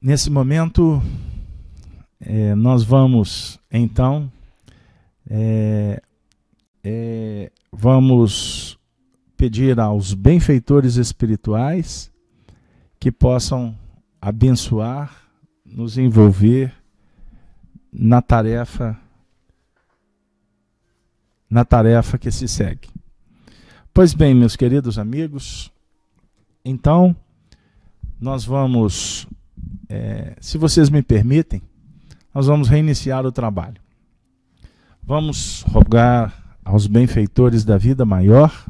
Nesse momento, nós vamos, então, vamos pedir aos benfeitores espirituais que possam abençoar, nos envolver na tarefa que se segue. Pois bem, meus queridos amigos, então, nós vamos, se vocês me permitem, nós vamos reiniciar o trabalho. Vamos rogar aos benfeitores da vida maior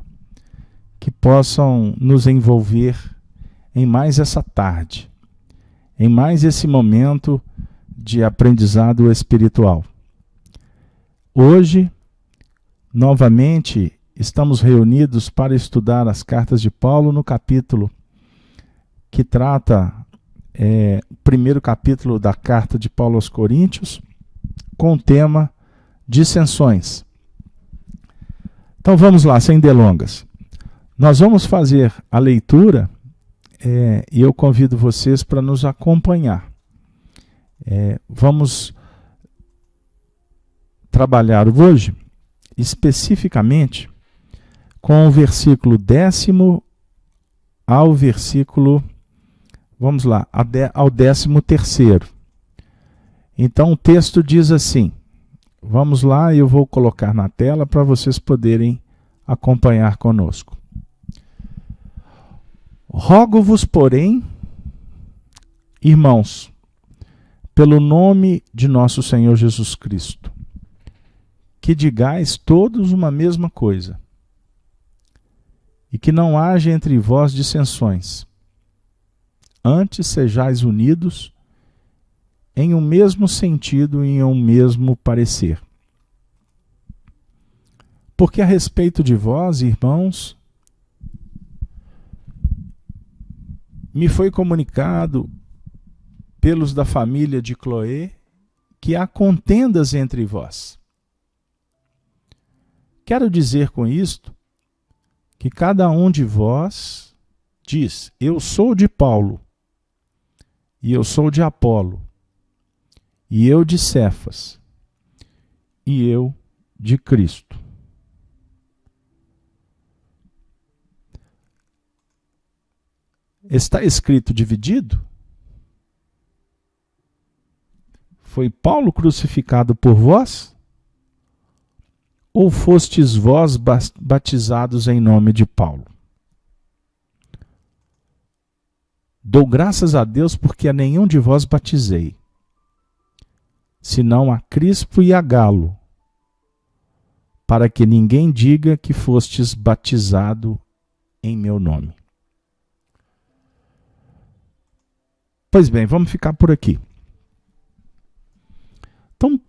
que possam nos envolver em mais essa tarde, em mais esse momento de aprendizado espiritual. Hoje, novamente, estamos reunidos para estudar as cartas de Paulo no capítulo que trata, o primeiro capítulo da carta de Paulo aos Coríntios, com o tema dissensões. Então vamos lá, sem delongas. Nós vamos fazer a leitura e eu convido vocês para nos acompanhar. Vamos trabalhar hoje especificamente com o versículo 10º ao versículo, vamos lá, ao 13º. Então o texto diz assim, vamos lá, eu vou colocar na tela para vocês poderem acompanhar conosco. Rogo-vos, porém, irmãos, pelo nome de nosso Senhor Jesus Cristo, que digais todos uma mesma coisa, e que não haja entre vós dissensões. Antes sejais unidos em um mesmo sentido e em um mesmo parecer. Porque a respeito de vós, irmãos, me foi comunicado pelos da família de Cloé que há contendas entre vós. Quero dizer com isto que cada um de vós diz, eu sou de Paulo, e eu sou de Apolo, e eu de Cefas, e eu de Cristo. Está escrito dividido? Foi Paulo crucificado por vós? Ou fostes vós batizados em nome de Paulo? Dou graças a Deus porque a nenhum de vós batizei, senão a Crispo e a Galo, para que ninguém diga que fostes batizado em meu nome. Pois bem, vamos ficar por aqui. Então,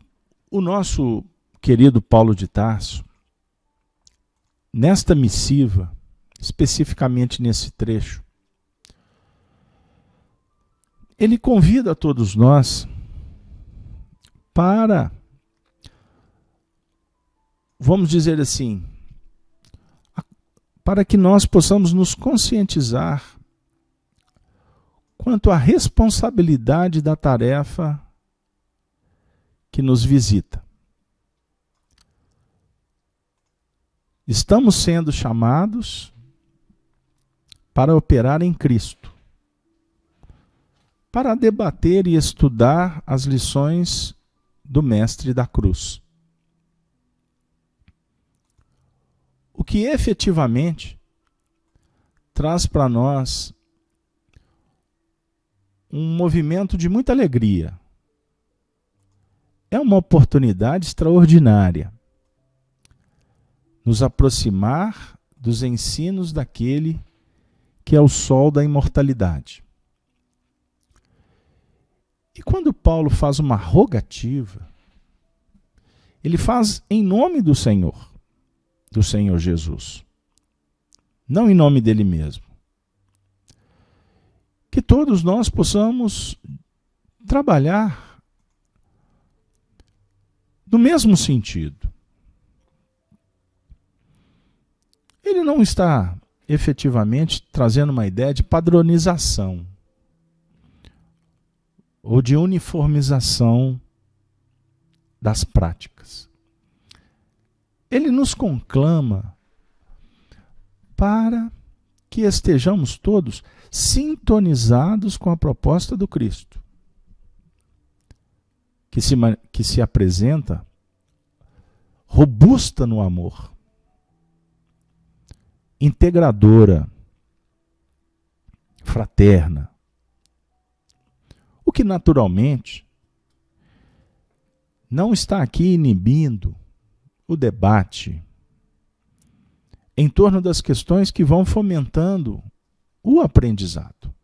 o nosso querido Paulo de Tarso, nesta missiva, especificamente nesse trecho, ele convida a todos nós para, vamos dizer assim, para que nós possamos nos conscientizar quanto à responsabilidade da tarefa que nos visita. Estamos sendo chamados para operar em Cristo, para debater e estudar as lições do Mestre da Cruz. O que efetivamente traz para nós um movimento de muita alegria. É uma oportunidade extraordinária nos aproximar dos ensinos daquele que é o sol da imortalidade. E quando Paulo faz uma rogativa, ele faz em nome do Senhor Jesus, não em nome dele mesmo. Que todos nós possamos trabalhar no mesmo sentido. Ele não está efetivamente trazendo uma ideia de padronização. ou de uniformização das práticas. Ele nos conclama para que estejamos todos sintonizados com a proposta do Cristo, que se apresenta robusta no amor, integradora, fraterna, o que naturalmente não está aqui inibindo o debate em torno das questões que vão fomentando o aprendizado.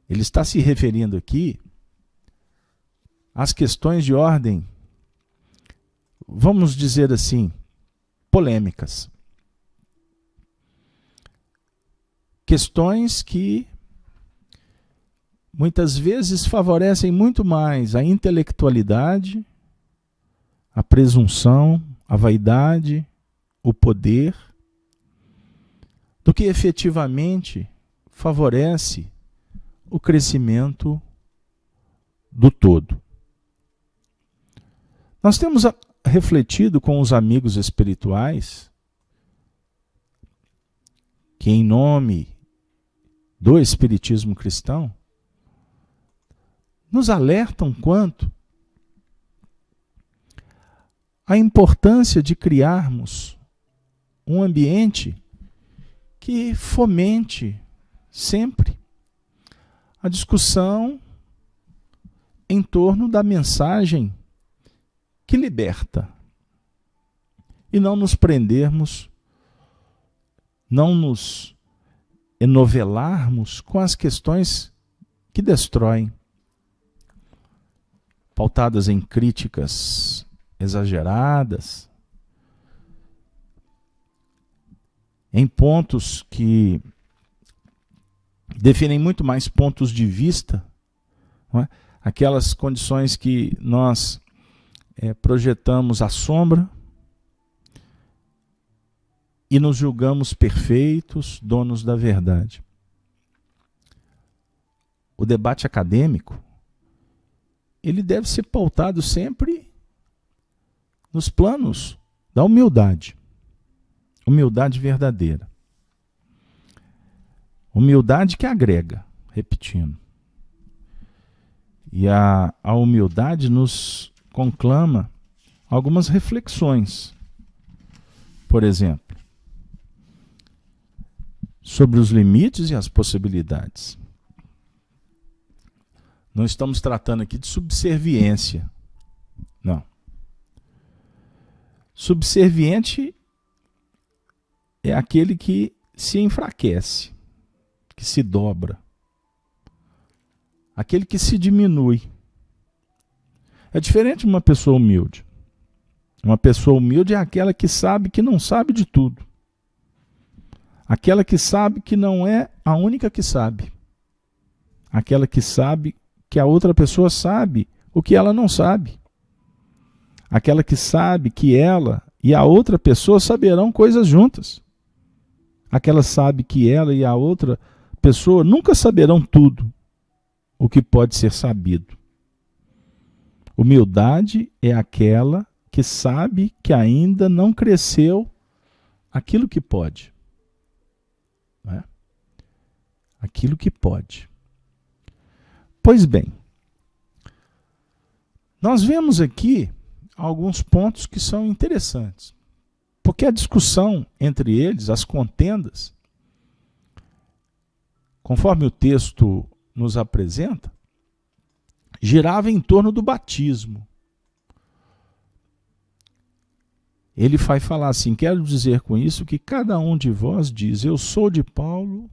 Ele está se referindo aqui às questões de ordem, vamos dizer assim, polêmicas. Questões que muitas vezes favorecem muito mais a intelectualidade, a presunção, a vaidade, o poder, do que efetivamente favorece o crescimento do todo. Nós temos refletido com os amigos espirituais que, em nome do Espiritismo cristão, nos alertam quanto à importância de criarmos um ambiente que fomente sempre a discussão em torno da mensagem que liberta, e não nos prendermos, não nos enovelarmos com as questões que destroem, pautadas em críticas exageradas, em pontos que definem muito mais pontos de vista, não é? Aquelas condições que nós projetamos à sombra e nos julgamos perfeitos, donos da verdade. O debate acadêmico, ele deve ser pautado sempre nos planos da humildade. Humildade verdadeira. Humildade que agrega, repetindo. E a humildade nos conclama algumas reflexões. Por exemplo, sobre os limites e as possibilidades. Não estamos tratando aqui de subserviência. Não. Subserviente é aquele que se enfraquece, que se dobra, aquele que se diminui. É diferente de uma pessoa humilde. Uma pessoa humilde é aquela que sabe que não sabe de tudo. Aquela que sabe que não é a única que sabe. Aquela que sabe que a outra pessoa sabe o que ela não sabe. Aquela que sabe que ela e a outra pessoa saberão coisas juntas. Aquela sabe que ela e a outra pessoa nunca saberão tudo o que pode ser sabido. Humildade é aquela que sabe que ainda não cresceu aquilo que pode. Né? Aquilo que pode. Pois bem, nós vemos aqui alguns pontos que são interessantes. Porque a discussão entre eles, as contendas, conforme o texto nos apresenta, girava em torno do batismo. Ele vai falar assim: quero dizer com isso que cada um de vós diz, eu sou de Paulo,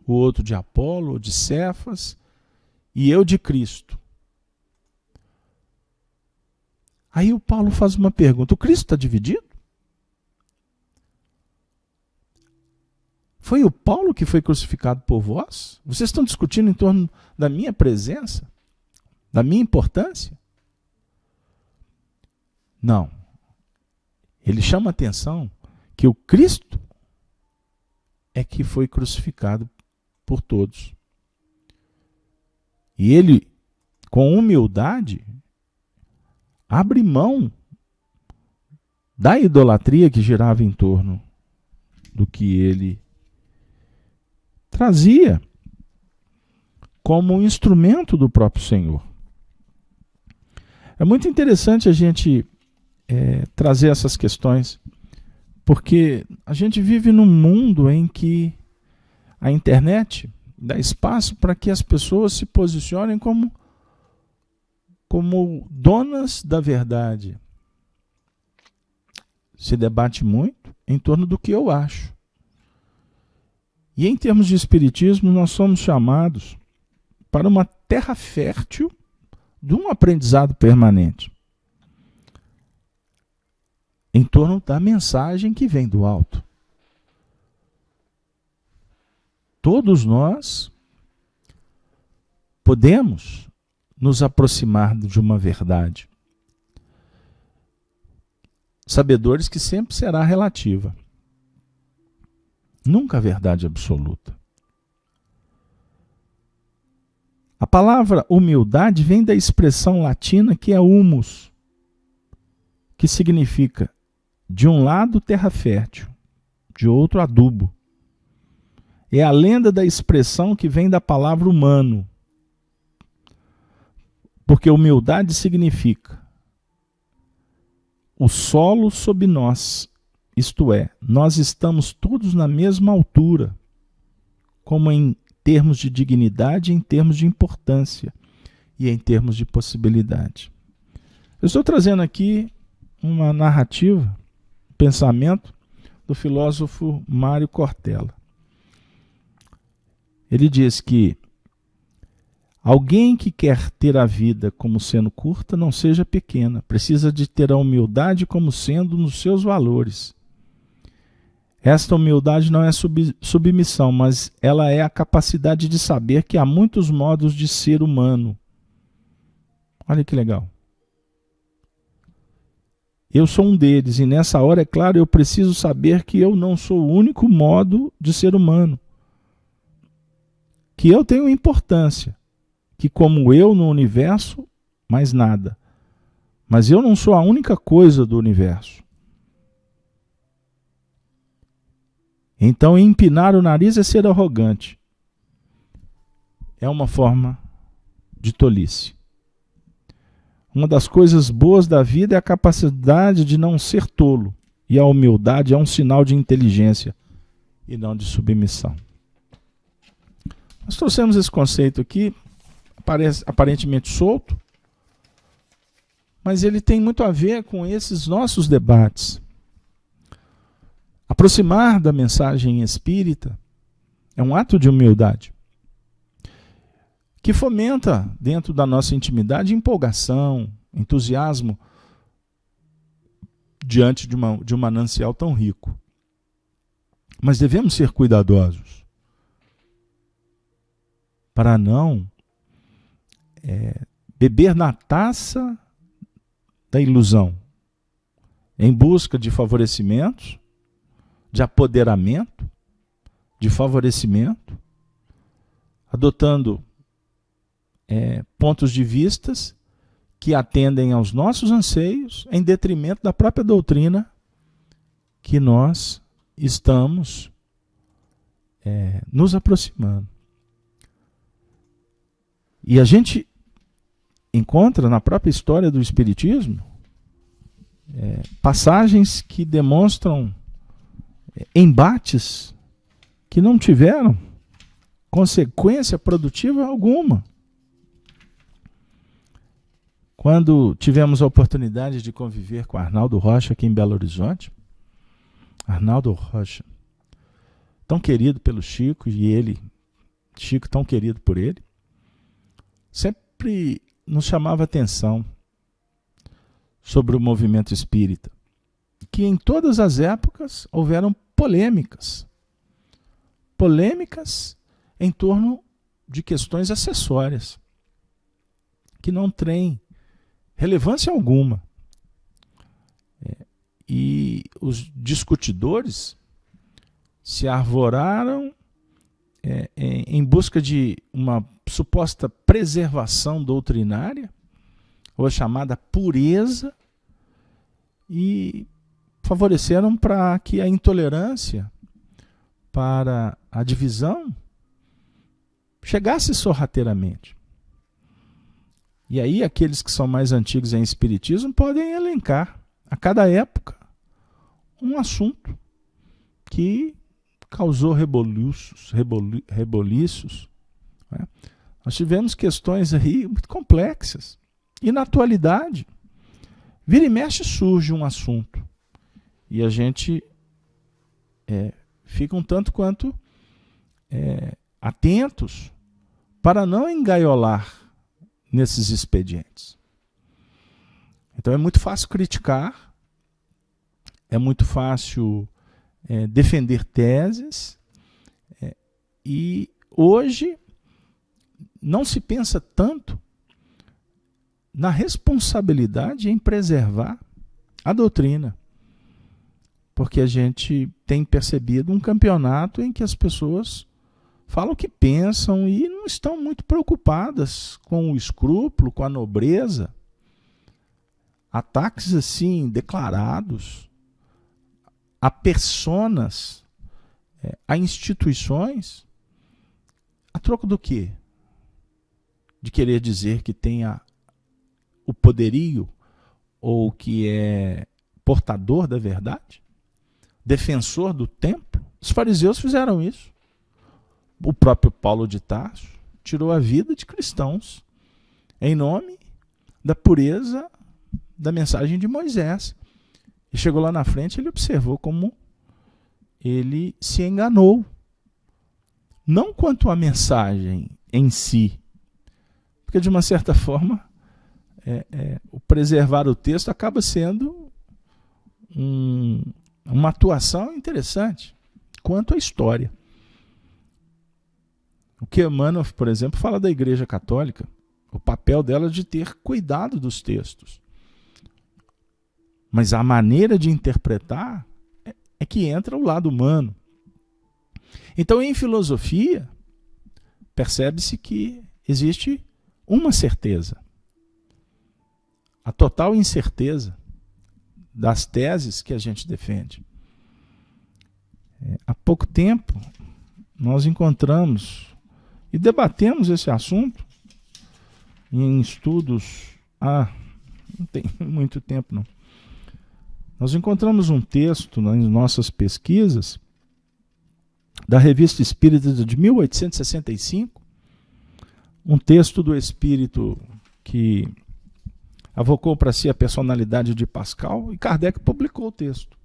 o outro de Apolo, ou de Cefas, e eu de Cristo. Aí o Paulo faz uma pergunta: o Cristo está dividido? Foi o Paulo que foi crucificado por vós? Vocês estão discutindo em torno da minha presença? Da minha importância? Não. Ele chama a atenção que o Cristo é que foi crucificado por todos. E ele, com humildade, abre mão da idolatria que girava em torno do que ele trazia como um instrumento do próprio Senhor. É muito interessante a gente trazer essas questões, porque a gente vive num mundo em que a internet dá espaço para que as pessoas se posicionem como donas da verdade. Se debate muito em torno do que eu acho. E em termos de espiritismo, nós somos chamados para uma terra fértil de um aprendizado permanente em torno da mensagem que vem do alto. Todos nós podemos nos aproximar de uma verdade, sabedores que sempre será relativa, nunca a verdade absoluta. A palavra humildade vem da expressão latina que é humus, que significa, de um lado, terra fértil, de outro, adubo. É a lenda da expressão que vem da palavra humano, porque humildade significa o solo sob nós, isto é, nós estamos todos na mesma altura, como em termos de dignidade, em termos de importância e em termos de possibilidade. Eu estou trazendo aqui uma narrativa, um pensamento do filósofo Mário Cortella. Ele diz que alguém que quer ter a vida como sendo curta, não seja pequena, precisa de ter a humildade como sendo nos seus valores. Esta humildade não é submissão, mas ela é a capacidade de saber que há muitos modos de ser humano. Olha que legal. Eu sou um deles, e nessa hora, é claro, eu preciso saber que eu não sou o único modo de ser humano. Que eu tenho importância. Que como eu no universo, mais nada. Mas eu não sou a única coisa do universo. Então, empinar o nariz é ser arrogante. É uma forma de tolice. Uma das coisas boas da vida é a capacidade de não ser tolo. E a humildade é um sinal de inteligência e não de submissão. Nós trouxemos esse conceito aqui, aparentemente solto, mas ele tem muito a ver com esses nossos debates. Aproximar da mensagem espírita é um ato de humildade que fomenta dentro da nossa intimidade empolgação, entusiasmo diante de um manancial tão rico. Mas devemos ser cuidadosos para não beber na taça da ilusão, em busca de favorecimentos, de apoderamento, de favorecimento, adotando pontos de vistas que atendem aos nossos anseios em detrimento da própria doutrina que nós estamos nos aproximando. E a gente encontra na própria história do Espiritismo passagens que demonstram embates que não tiveram consequência produtiva alguma. Quando tivemos a oportunidade de conviver com Arnaldo Rocha aqui em Belo Horizonte, Arnaldo Rocha, tão querido pelo Chico, e ele, Chico, tão querido por ele, sempre nos chamava atenção sobre o movimento espírita, que em todas as épocas houveram polêmicas em torno de questões acessórias, que não têm relevância alguma. E os discutidores se arvoraram em busca de uma suposta preservação doutrinária, ou a chamada pureza, e favoreceram para que a intolerância, para a divisão, chegasse sorrateiramente. E aí aqueles que são mais antigos em espiritismo podem elencar a cada época um assunto que causou reboliços. Né? Nós tivemos questões aí muito complexas. E na atualidade, vira e mexe surge um assunto. E a gente fica um tanto quanto atentos para não engaiolar nesses expedientes. Então é muito fácil criticar, é muito fácil defender teses, e hoje não se pensa tanto na responsabilidade em preservar a doutrina, porque a gente tem percebido um campeonato em que as pessoas falam o que pensam e não estão muito preocupadas com o escrúpulo, com a nobreza. Ataques assim declarados a personas, a instituições, a troco do quê? De querer dizer que tem o poderio ou que é portador da verdade? Defensor do templo? Os fariseus fizeram isso. O próprio Paulo de Tarso tirou a vida de cristãos em nome da pureza da mensagem de Moisés. E chegou lá na frente, ele observou como ele se enganou. Não quanto à mensagem em si, porque de uma certa forma o preservar o texto acaba sendo uma atuação interessante quanto à história. O que Emmanuel, por exemplo, fala da Igreja Católica, o papel dela de ter cuidado dos textos. Mas a maneira de interpretar é que entra o lado humano. Então, em filosofia, percebe-se que existe uma certeza. A total incerteza das teses que a gente defende. Há pouco tempo, nós encontramos e debatemos esse assunto em estudos. Não tem muito tempo, não. Nós encontramos um texto nas nossas pesquisas da Revista Espírita de 1865, um texto do espírito que avocou para si a personalidade de Pascal, e Kardec publicou o texto.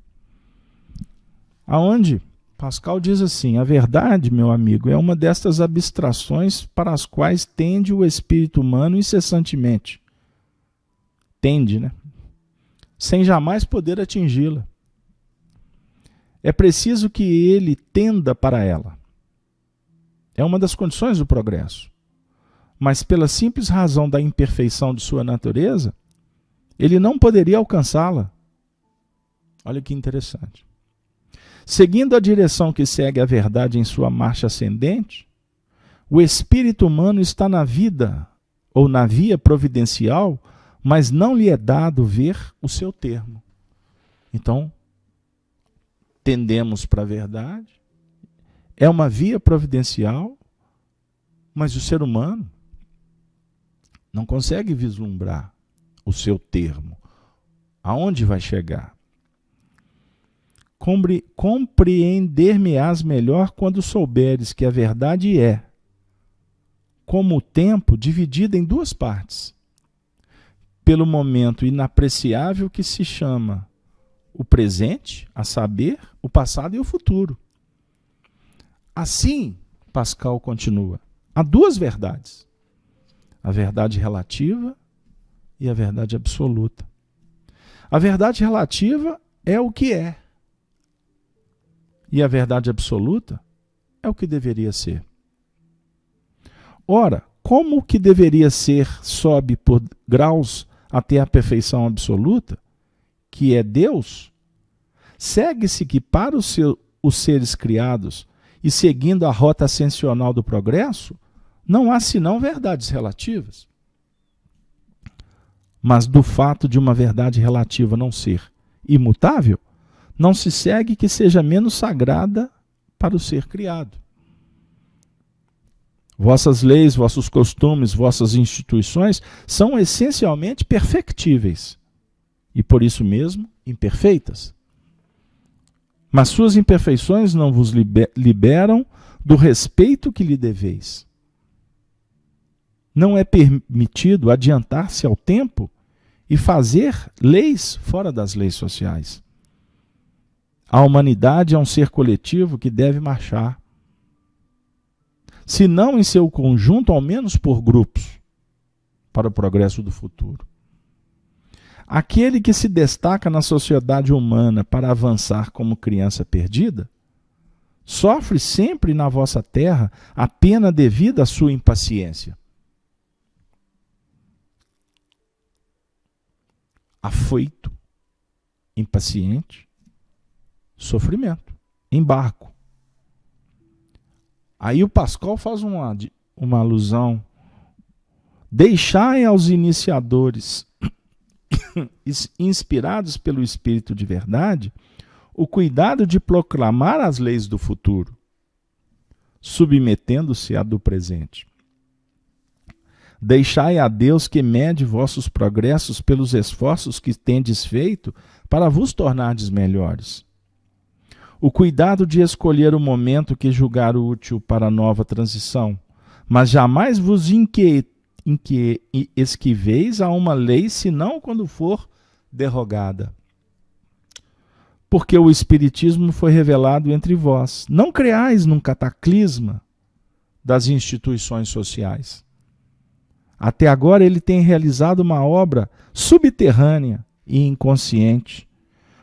Aonde Pascal diz assim: a verdade, meu amigo, é uma destas abstrações para as quais tende o espírito humano incessantemente. Tende, né? Sem jamais poder atingi-la. É preciso que ele tenda para ela. É uma das condições do progresso. Mas pela simples razão da imperfeição de sua natureza, ele não poderia alcançá-la. Olha que interessante. Seguindo a direção que segue a verdade em sua marcha ascendente, o espírito humano está na vida ou na via providencial, mas não lhe é dado ver o seu termo. Então, tendemos para a verdade, é uma via providencial, mas o ser humano não consegue vislumbrar o seu termo. Aonde vai chegar? Compreender-me-ás melhor quando souberes que a verdade é, como o tempo, dividida em duas partes, pelo momento inapreciável que se chama o presente, a saber, o passado e o futuro. Assim, Pascal continua, há duas verdades: a verdade relativa e a verdade absoluta. A verdade relativa é o que é, e a verdade absoluta é o que deveria ser. Ora, como o que deveria ser sobe por graus até a perfeição absoluta, que é Deus, segue-se que para os seres criados e seguindo a rota ascensional do progresso, não há senão verdades relativas. Mas do fato de uma verdade relativa não ser imutável, não se segue que seja menos sagrada para o ser criado. Vossas leis, vossos costumes, vossas instituições são essencialmente perfectíveis e, por isso mesmo, imperfeitas. Mas suas imperfeições não vos liberam do respeito que lhe deveis. Não é permitido adiantar-se ao tempo e fazer leis fora das leis sociais. A humanidade é um ser coletivo que deve marchar, se não em seu conjunto, ao menos por grupos, para o progresso do futuro. Aquele que se destaca na sociedade humana para avançar como criança perdida, sofre sempre na vossa terra a pena devida à sua impaciência. Afoito, impaciente, sofrimento, embargo. Aí o Pascal faz uma alusão. Deixai aos iniciadores, inspirados pelo Espírito de verdade, o cuidado de proclamar as leis do futuro, submetendo-se à do presente. Deixai a Deus que mede vossos progressos pelos esforços que tendes feito para vos tornardes melhores. O cuidado de escolher o momento que julgar útil para a nova transição, mas jamais vos esquiveis a uma lei, senão quando for derrogada. Porque o Espiritismo foi revelado entre vós. Não creais num cataclisma das instituições sociais. Até agora ele tem realizado uma obra subterrânea e inconsciente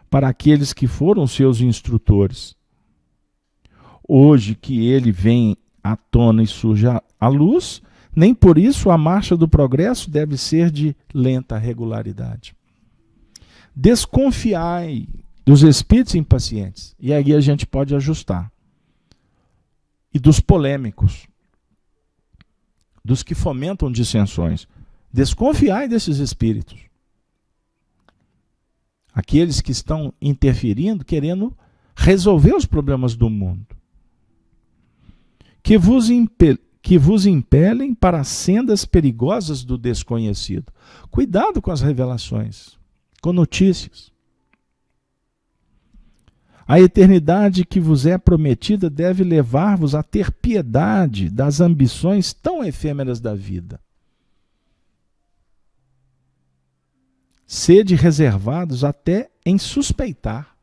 para aqueles que foram seus instrutores. Hoje que ele vem à tona e surge à luz, nem por isso a marcha do progresso deve ser de lenta regularidade. Desconfiai dos espíritos impacientes, e aí a gente pode ajustar, e dos polêmicos, dos que fomentam dissensões. Desconfiai desses espíritos. Aqueles que estão interferindo, querendo resolver os problemas do mundo. Que vos impelem para as sendas perigosas do desconhecido. Cuidado com as revelações, com notícias. A eternidade que vos é prometida deve levar-vos a ter piedade das ambições tão efêmeras da vida. Sede reservados até em suspeitar.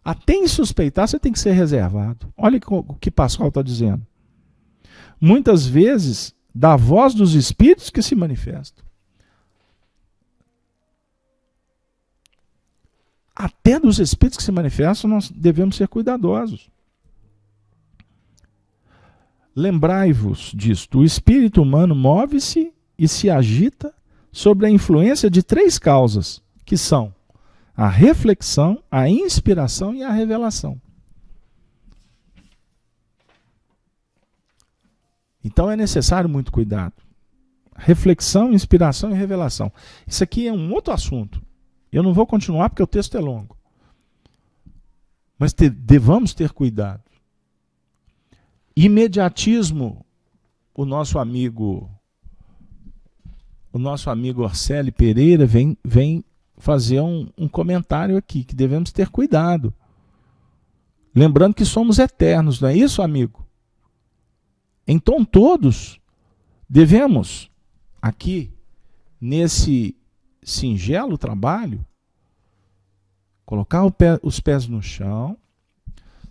Até em suspeitar você tem que ser reservado. Olha o que Pascal está dizendo. Muitas vezes, da voz dos espíritos que se manifestam. Até dos espíritos que se manifestam, nós devemos ser cuidadosos. Lembrai-vos disto: o espírito humano move-se e se agita sobre a influência de 3 causas, que são a reflexão, a inspiração e a revelação. Então é necessário muito cuidado. Reflexão, inspiração e revelação. Isso aqui é um outro assunto. Eu não vou continuar porque o texto é longo. Mas devamos ter cuidado. Imediatismo, o nosso amigo Orceli Pereira vem fazer um comentário aqui, que devemos ter cuidado. Lembrando que somos eternos, não é isso, amigo? Então todos devemos, aqui, nesse singelo trabalho, colocar os pés no chão,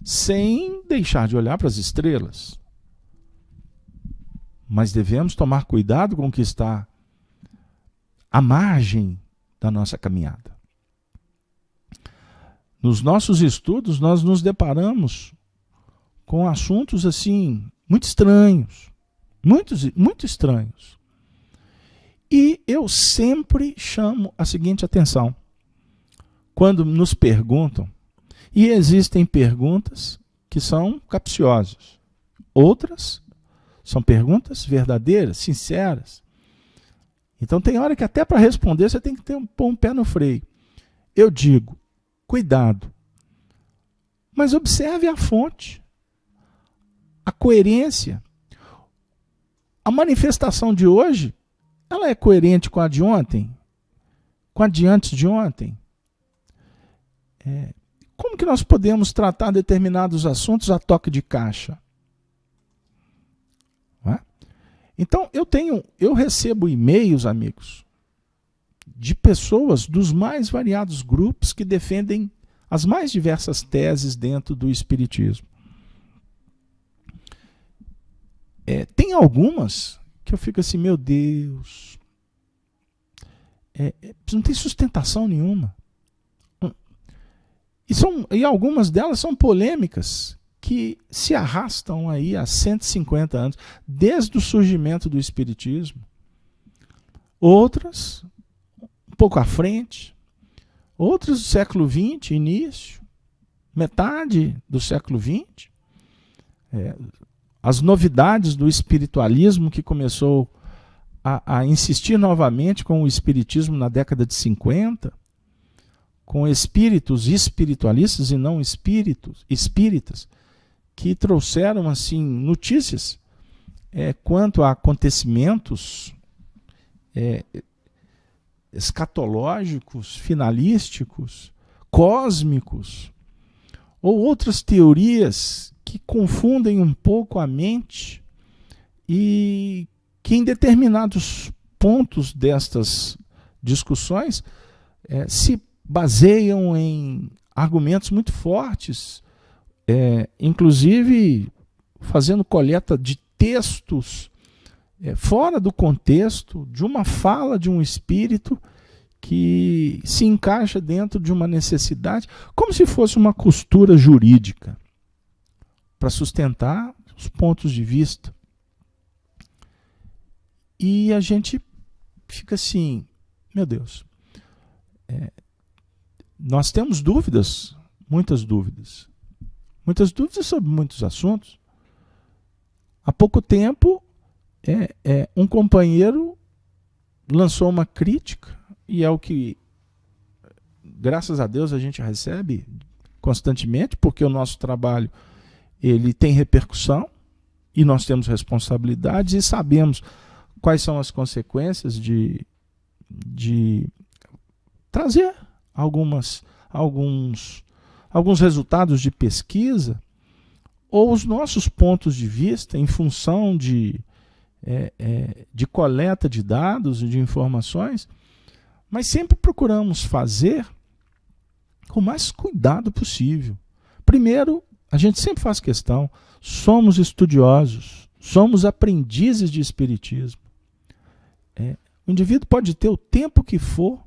sem deixar de olhar para as estrelas. Mas devemos tomar cuidado com o que está à margem da nossa caminhada. Nos nossos estudos, nós nos deparamos com assuntos assim, muito estranhos, muito estranhos. E eu sempre chamo a seguinte atenção. Quando nos perguntam, e existem perguntas que são capciosas. Outras são perguntas verdadeiras, sinceras. Então tem hora que até para responder você tem que pôr um pé no freio. Eu digo, cuidado. Mas observe a fonte, a coerência. A manifestação de hoje, ela é coerente com a de ontem? Com a de antes de ontem? Como que nós podemos tratar determinados assuntos a toque de caixa? Não é? Então, eu recebo e-mails, amigos, de pessoas dos mais variados grupos que defendem as mais diversas teses dentro do espiritismo. Tem algumas que eu fico assim, meu Deus, não tem sustentação nenhuma. E algumas delas são polêmicas que se arrastam aí há 150 anos, desde o surgimento do espiritismo. Outras, um pouco à frente, outras do século XX, início, metade do século XX. As novidades do espiritualismo que começou a insistir novamente com o espiritismo na década de 50, com espíritos espiritualistas e não espíritas, que trouxeram assim notícias quanto a acontecimentos escatológicos, finalísticos, cósmicos, ou outras teorias que confundem um pouco a mente e que em determinados pontos destas discussões se baseiam em argumentos muito fortes, inclusive fazendo coleta de textos fora do contexto de uma fala de um espírito que se encaixa dentro de uma necessidade, como se fosse uma costura jurídica para sustentar os pontos de vista. E a gente fica assim, meu Deus, nós temos dúvidas, muitas dúvidas sobre muitos assuntos. Há pouco tempo, um companheiro lançou uma crítica, e é o que, graças a Deus, a gente recebe constantemente, porque o nosso trabalho ele tem repercussão, e nós temos responsabilidades, e sabemos quais são as consequências de trazer alguns resultados de pesquisa, ou os nossos pontos de vista em função de coleta de dados e de informações, mas sempre procuramos fazer com o mais cuidado possível. Primeiro, a gente sempre faz questão, somos estudiosos, somos aprendizes de espiritismo. O indivíduo pode ter o tempo que for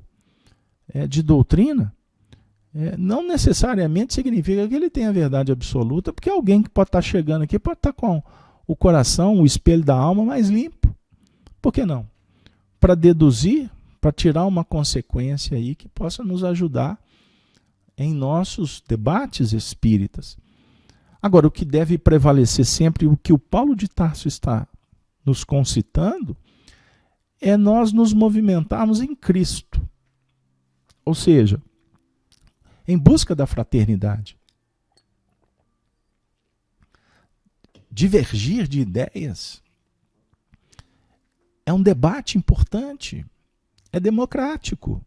de doutrina, não necessariamente significa que ele tenha a verdade absoluta, porque alguém que pode estar chegando aqui pode estar com o coração, o espelho da alma mais limpo. Por que não? Para deduzir, para tirar uma consequência aí que possa nos ajudar em nossos debates espíritas. Agora, o que deve prevalecer sempre, o que o Paulo de Tarso está nos concitando, é nós nos movimentarmos em Cristo. Ou seja, em busca da fraternidade. Divergir de ideias é um debate importante, é democrático.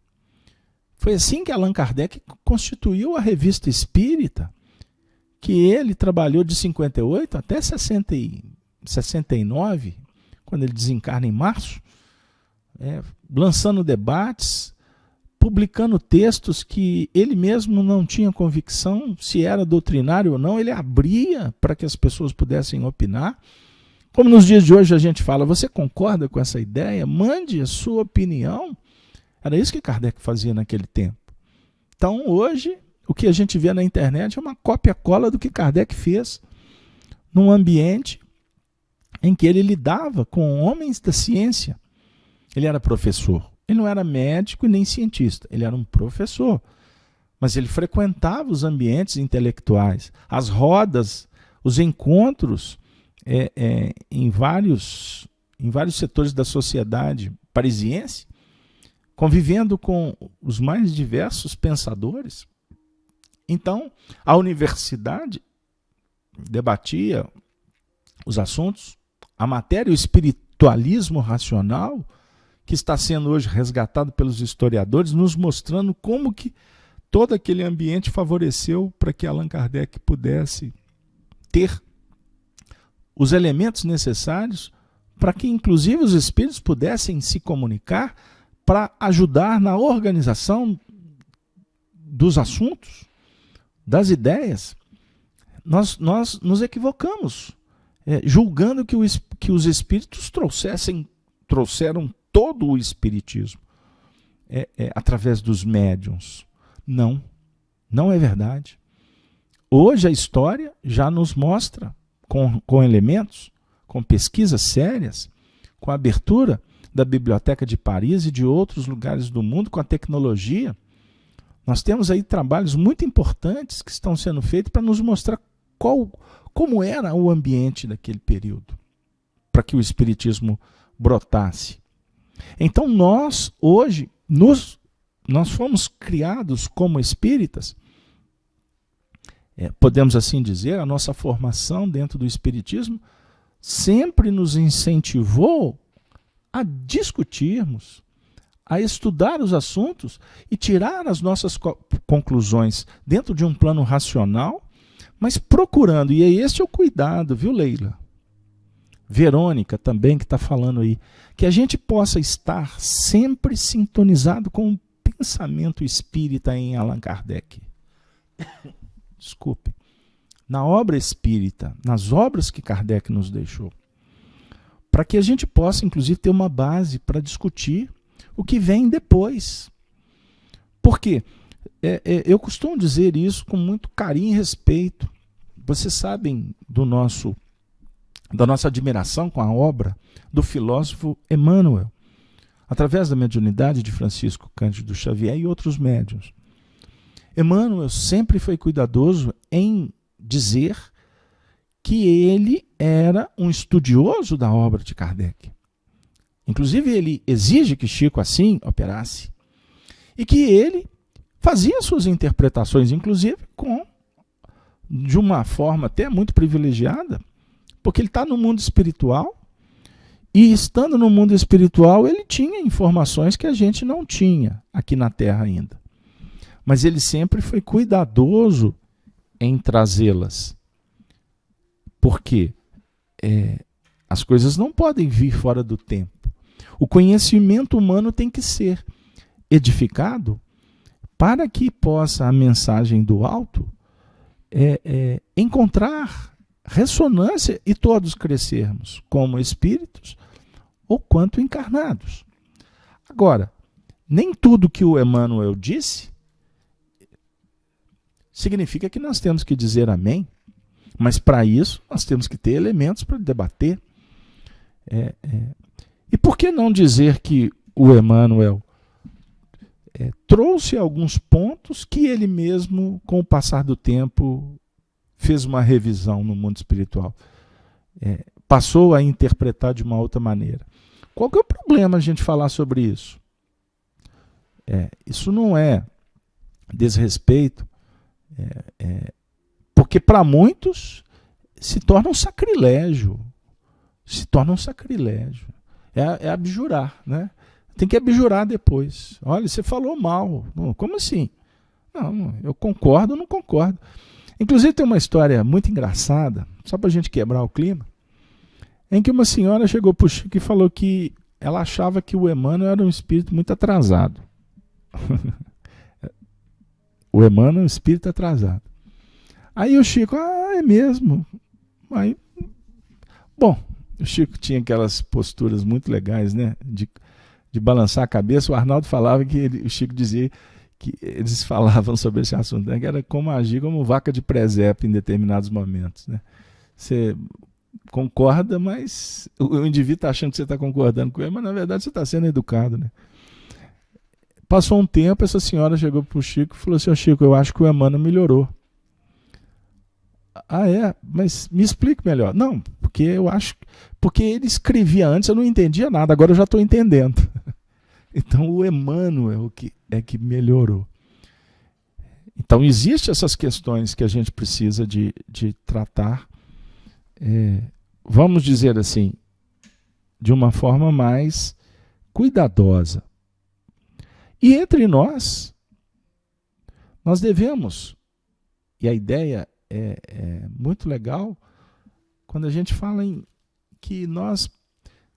Foi assim que Allan Kardec constituiu a Revista Espírita, que ele trabalhou de 58 até 69, quando ele desencarna em março, lançando debates, publicando textos que ele mesmo não tinha convicção se era doutrinário ou não, ele abria para que as pessoas pudessem opinar. Como nos dias de hoje a gente fala, você concorda com essa ideia? Mande a sua opinião. Era isso que Kardec fazia naquele tempo. Então hoje, o que a gente vê na internet é uma cópia-cola do que Kardec fez num ambiente em que ele lidava com homens da ciência. Ele era professor. Ele não era médico e nem cientista, ele era um professor. Mas ele frequentava os ambientes intelectuais, as rodas os encontros em vários setores da sociedade parisiense, convivendo com os mais diversos pensadores. Então, a universidade debatia os assuntos, a matéria, o espiritualismo racional, que está sendo hoje resgatado pelos historiadores, nos mostrando como que todo aquele ambiente favoreceu para que Allan Kardec pudesse ter os elementos necessários para que, inclusive, os espíritos pudessem se comunicar para ajudar na organização dos assuntos, das ideias. Nós nos equivocamos, julgando que os espíritos trouxeram todo o espiritismo através dos médiuns. Não, não é verdade. Hoje a história já nos mostra, com elementos, com pesquisas sérias, com a abertura da Biblioteca de Paris e de outros lugares do mundo, com a tecnologia, nós temos aí trabalhos muito importantes que estão sendo feitos para nos mostrar como era o ambiente daquele período, para que o espiritismo brotasse. Então nós, hoje, nós fomos criados como espíritas, podemos assim dizer, a nossa formação dentro do espiritismo sempre nos incentivou a discutirmos, a estudar os assuntos e tirar as nossas conclusões dentro de um plano racional, mas procurando, e este é o cuidado, viu, Leila? Verônica também que está falando aí, que a gente possa estar sempre sintonizado com o pensamento espírita em Allan Kardec. Desculpe. Na obra espírita, nas obras que Kardec nos deixou, para que a gente possa, inclusive, ter uma base para discutir o que vem depois. Porque eu costumo dizer isso com muito carinho e respeito. Vocês sabem da nossa admiração com a obra do filósofo Emmanuel, através da mediunidade de Francisco Cândido Xavier e outros médiuns. Emmanuel sempre foi cuidadoso em dizer que ele era um estudioso da obra de Kardec. Inclusive, ele exige que Chico assim operasse. E que ele fazia suas interpretações, inclusive, de uma forma até muito privilegiada, porque ele está no mundo espiritual, e estando no mundo espiritual, ele tinha informações que a gente não tinha aqui na Terra ainda. Mas ele sempre foi cuidadoso em trazê-las. Porque as coisas não podem vir fora do tempo. O conhecimento humano tem que ser edificado para que possa a mensagem do alto encontrar ressonância e todos crescermos como espíritos ou quanto encarnados. Agora, nem tudo que o Emmanuel disse significa que nós temos que dizer amém, mas para isso nós temos que ter elementos para debater. E por que não dizer que o Emmanuel trouxe alguns pontos que ele mesmo, com o passar do tempo, fez uma revisão no mundo espiritual, passou a interpretar de uma outra maneira. Qual que é o problema a gente falar sobre isso? Isso não é desrespeito, porque para muitos se torna um sacrilégio. Se torna um sacrilégio. É abjurar, né? Tem que abjurar depois. Olha, você falou mal. Não, como assim? Não, eu concordo ou não concordo. Inclusive tem uma história muito engraçada, só para a gente quebrar o clima, em que uma senhora chegou para o Chico e falou que ela achava que o Emmanuel era um espírito muito atrasado. O Emmanuel é um espírito atrasado. Aí o Chico, é mesmo. Aí, bom, o Chico tinha aquelas posturas muito legais, né? De balançar a cabeça. O Arnaldo falava que o Chico dizia que eles falavam sobre esse assunto, né? Que era como agir como vaca de presépio em determinados momentos, né? Você concorda, mas o indivíduo está achando que você está concordando com ele, mas na verdade você está sendo educado, né? Passou um tempo, essa senhora chegou para o Chico e falou assim: Chico, eu acho que o Emmanuel melhorou. Ah, é? Mas me explique melhor. Não, porque eu acho... Porque ele escrevia antes, eu não entendia nada, agora eu já estou entendendo. Então o Emmanuel que melhorou. Então existem essas questões que a gente precisa de tratar, vamos dizer assim, de uma forma mais cuidadosa. E entre nós devemos, e a ideia é muito legal, quando a gente fala em que nós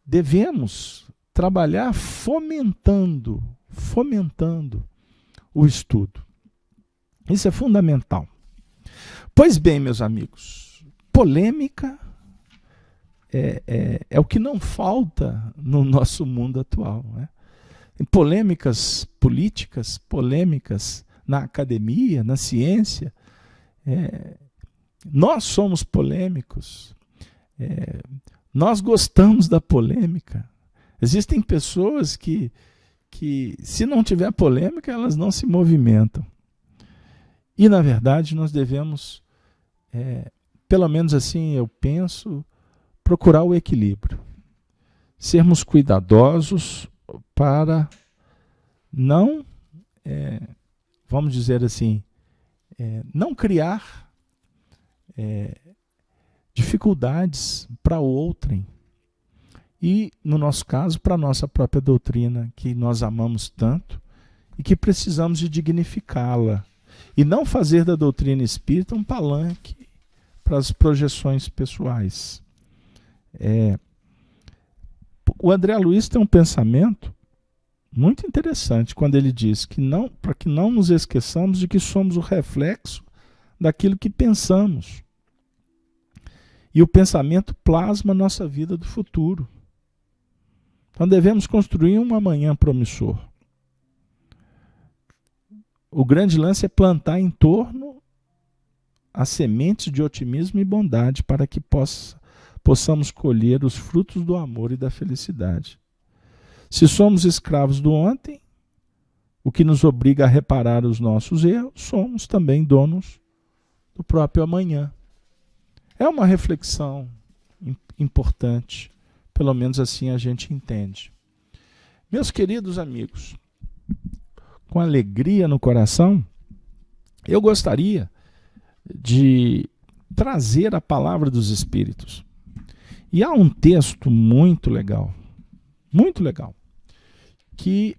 devemos trabalhar fomentando o estudo. Isso é fundamental. Pois bem, meus amigos, polêmica é o que não falta no nosso mundo atual, né? Polêmicas políticas, polêmicas na academia, na ciência. Nós somos polêmicos. Nós gostamos da polêmica. Existem pessoas que se não tiver polêmica, elas não se movimentam. E, na verdade, nós devemos, pelo menos assim eu penso, procurar o equilíbrio. Sermos cuidadosos para não, vamos dizer assim, não criar dificuldades para outrem. E, no nosso caso, para a nossa própria doutrina, que nós amamos tanto e que precisamos de dignificá-la. E não fazer da doutrina espírita um palanque para as projeções pessoais. O André Luiz tem um pensamento muito interessante quando ele diz que para que não nos esqueçamos de que somos o reflexo daquilo que pensamos. E o pensamento plasma a nossa vida do futuro. Então devemos construir um amanhã promissor. O grande lance é plantar em torno as sementes de otimismo e bondade para que possamos colher os frutos do amor e da felicidade. Se somos escravos do ontem, o que nos obriga a reparar os nossos erros, somos também donos do próprio amanhã. É uma reflexão importante, pelo menos assim a gente entende. Meus queridos amigos, com alegria no coração, eu gostaria de trazer a palavra dos Espíritos. E há um texto muito legal, que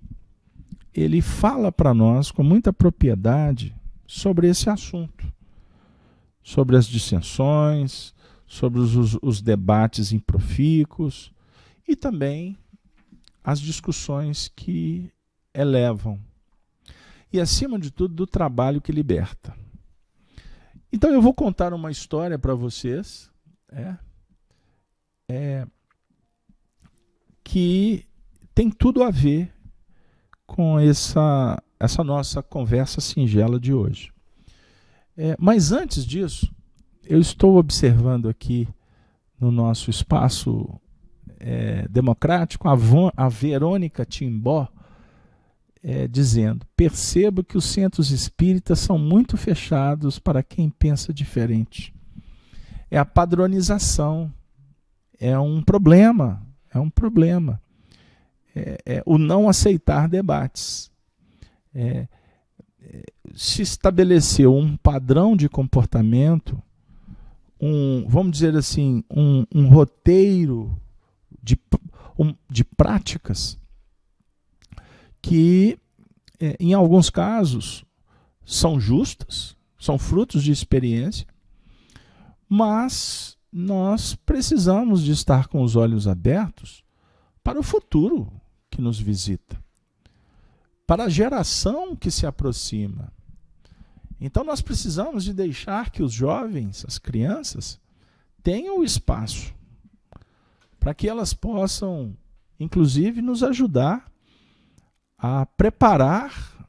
ele fala para nós com muita propriedade sobre esse assunto, sobre as dissensões, sobre os debates improfícuos e também as discussões que elevam. E, acima de tudo, do trabalho que liberta. Então, eu vou contar uma história para vocês, que tem tudo a ver com essa nossa conversa singela de hoje. Mas, antes disso, eu estou observando aqui no nosso espaço democrático a Verônica Timbó, dizendo: percebo que os centros espíritas são muito fechados para quem pensa diferente. É a padronização, é um problema, o não aceitar debates. Se estabeleceu um padrão de comportamento, vamos dizer assim, um roteiro de práticas que, em alguns casos, são justas, são frutos de experiência, mas nós precisamos de estar com os olhos abertos para o futuro que nos visita, para a geração que se aproxima. Então nós precisamos de deixar que os jovens, as crianças, tenham o espaço para que elas possam, inclusive, nos ajudar a preparar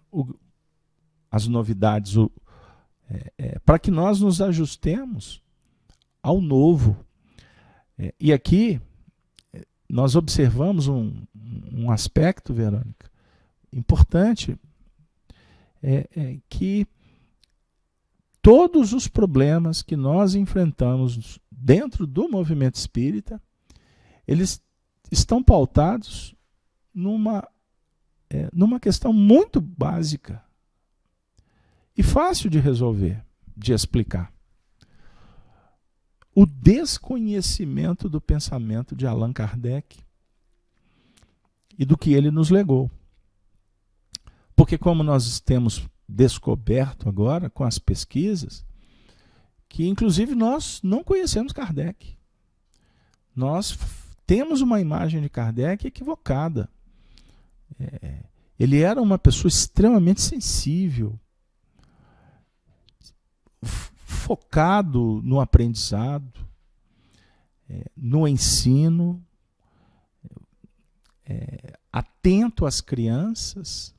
as novidades, para que nós nos ajustemos ao novo. E aqui nós observamos um aspecto, Verônica, importante, que todos os problemas que nós enfrentamos dentro do movimento espírita, eles estão pautados numa questão muito básica e fácil de resolver, de explicar. O desconhecimento do pensamento de Allan Kardec e do que ele nos legou. Porque como nós temos descoberto agora com as pesquisas, que inclusive nós não conhecemos Kardec. Nós temos uma imagem de Kardec equivocada. Ele era uma pessoa extremamente sensível, focado no aprendizado, no ensino, atento às crianças,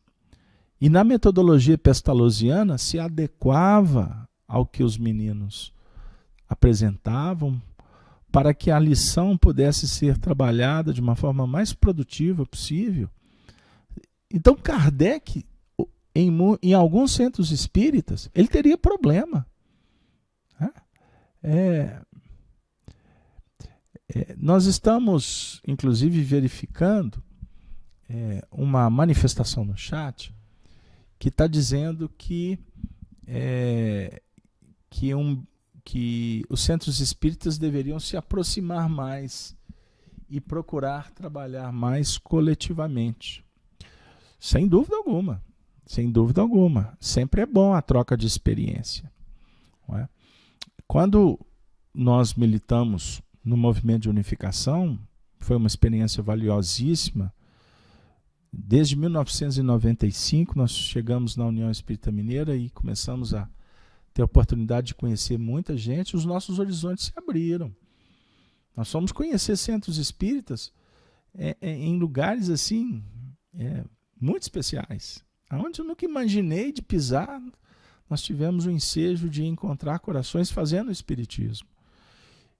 e na metodologia pestalozziana se adequava ao que os meninos apresentavam para que a lição pudesse ser trabalhada de uma forma mais produtiva possível. Então Kardec, em alguns centros espíritas, ele teria problema. Nós estamos, inclusive, verificando uma manifestação no chat que está dizendo que os centros espíritas deveriam se aproximar mais e procurar trabalhar mais coletivamente. Sem dúvida alguma, sem dúvida alguma. Sempre é bom a troca de experiência. Não é? Quando nós militamos no movimento de unificação, foi uma experiência valiosíssima. Desde 1995 nós chegamos na União Espírita Mineira e começamos a ter a oportunidade de conhecer muita gente, os nossos horizontes se abriram. Nós fomos conhecer centros espíritas em lugares assim muito especiais, aonde eu nunca imaginei de pisar. Nós tivemos o ensejo de encontrar corações fazendo o espiritismo.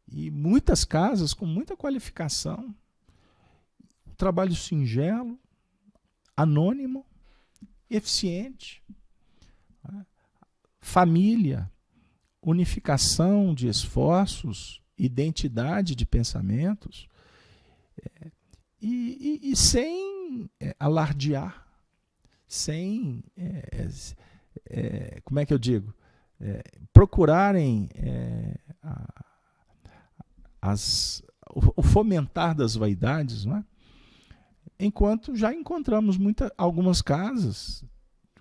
E muitas casas com muita qualificação, trabalho singelo, anônimo, eficiente, família, unificação de esforços, identidade de pensamentos, e sem alardear, sem, como é que eu digo, procurarem o fomentar das vaidades, não é? Enquanto já encontramos algumas casas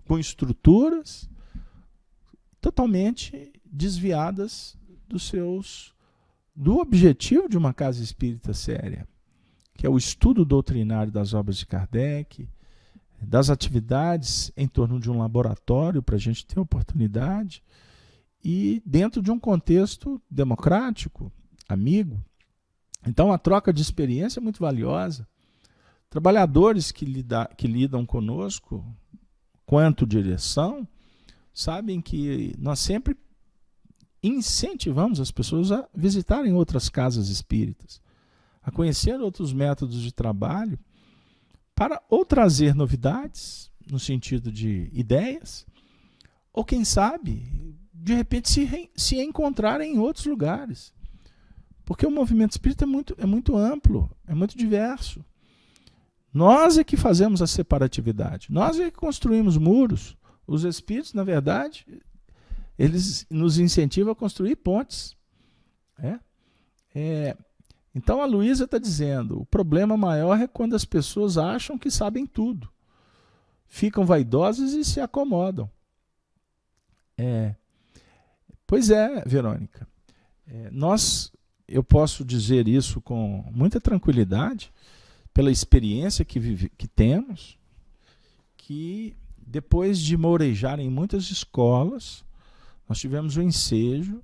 com estruturas totalmente desviadas do objetivo de uma casa espírita séria, que é o estudo doutrinário das obras de Kardec, das atividades em torno de um laboratório para a gente ter oportunidade, e dentro de um contexto democrático, amigo. Então a troca de experiência é muito valiosa. Trabalhadores que lidam conosco, quanto direção, sabem que nós sempre incentivamos as pessoas a visitarem outras casas espíritas, a conhecer outros métodos de trabalho, para ou trazer novidades, no sentido de ideias, ou quem sabe, de repente, se encontrar em outros lugares. Porque o movimento espírita é muito amplo, é muito diverso. Nós é que fazemos a separatividade, nós é que construímos muros. Os espíritos, na verdade, eles nos incentivam a construir pontes. Então a Luísa está dizendo, o problema maior é quando as pessoas acham que sabem tudo. Ficam vaidosas e se acomodam. Pois é, Verônica. Eu posso dizer isso com muita tranquilidade, pela experiência que temos, que depois de mourejar em muitas escolas, nós tivemos o ensejo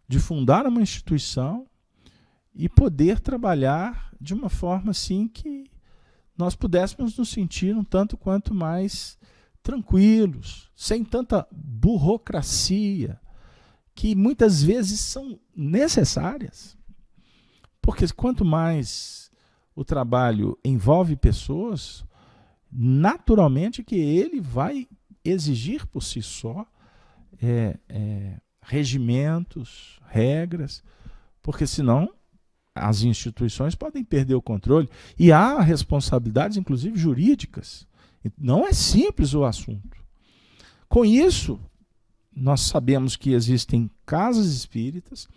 de fundar uma instituição e poder trabalhar de uma forma assim que nós pudéssemos nos sentir um tanto quanto mais tranquilos, sem tanta burocracia, que muitas vezes são necessárias. Porque quanto mais o trabalho envolve pessoas, naturalmente que ele vai exigir por si só regimentos, regras, porque senão as instituições podem perder o controle. E há responsabilidades, inclusive jurídicas. Não é simples o assunto. Com isso, nós sabemos que existem casas espíritas.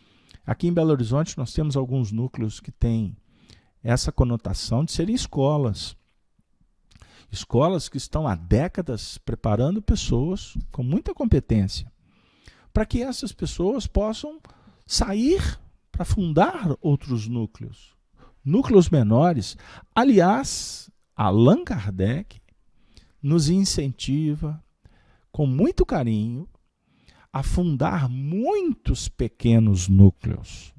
Aqui em Belo Horizonte nós temos alguns núcleos que têm essa conotação de serem escolas. Escolas que estão há décadas preparando pessoas com muita competência, para que essas pessoas possam sair para fundar outros núcleos, núcleos menores. Aliás, Allan Kardec nos incentiva com muito carinho a fundar muitos pequenos núcleos.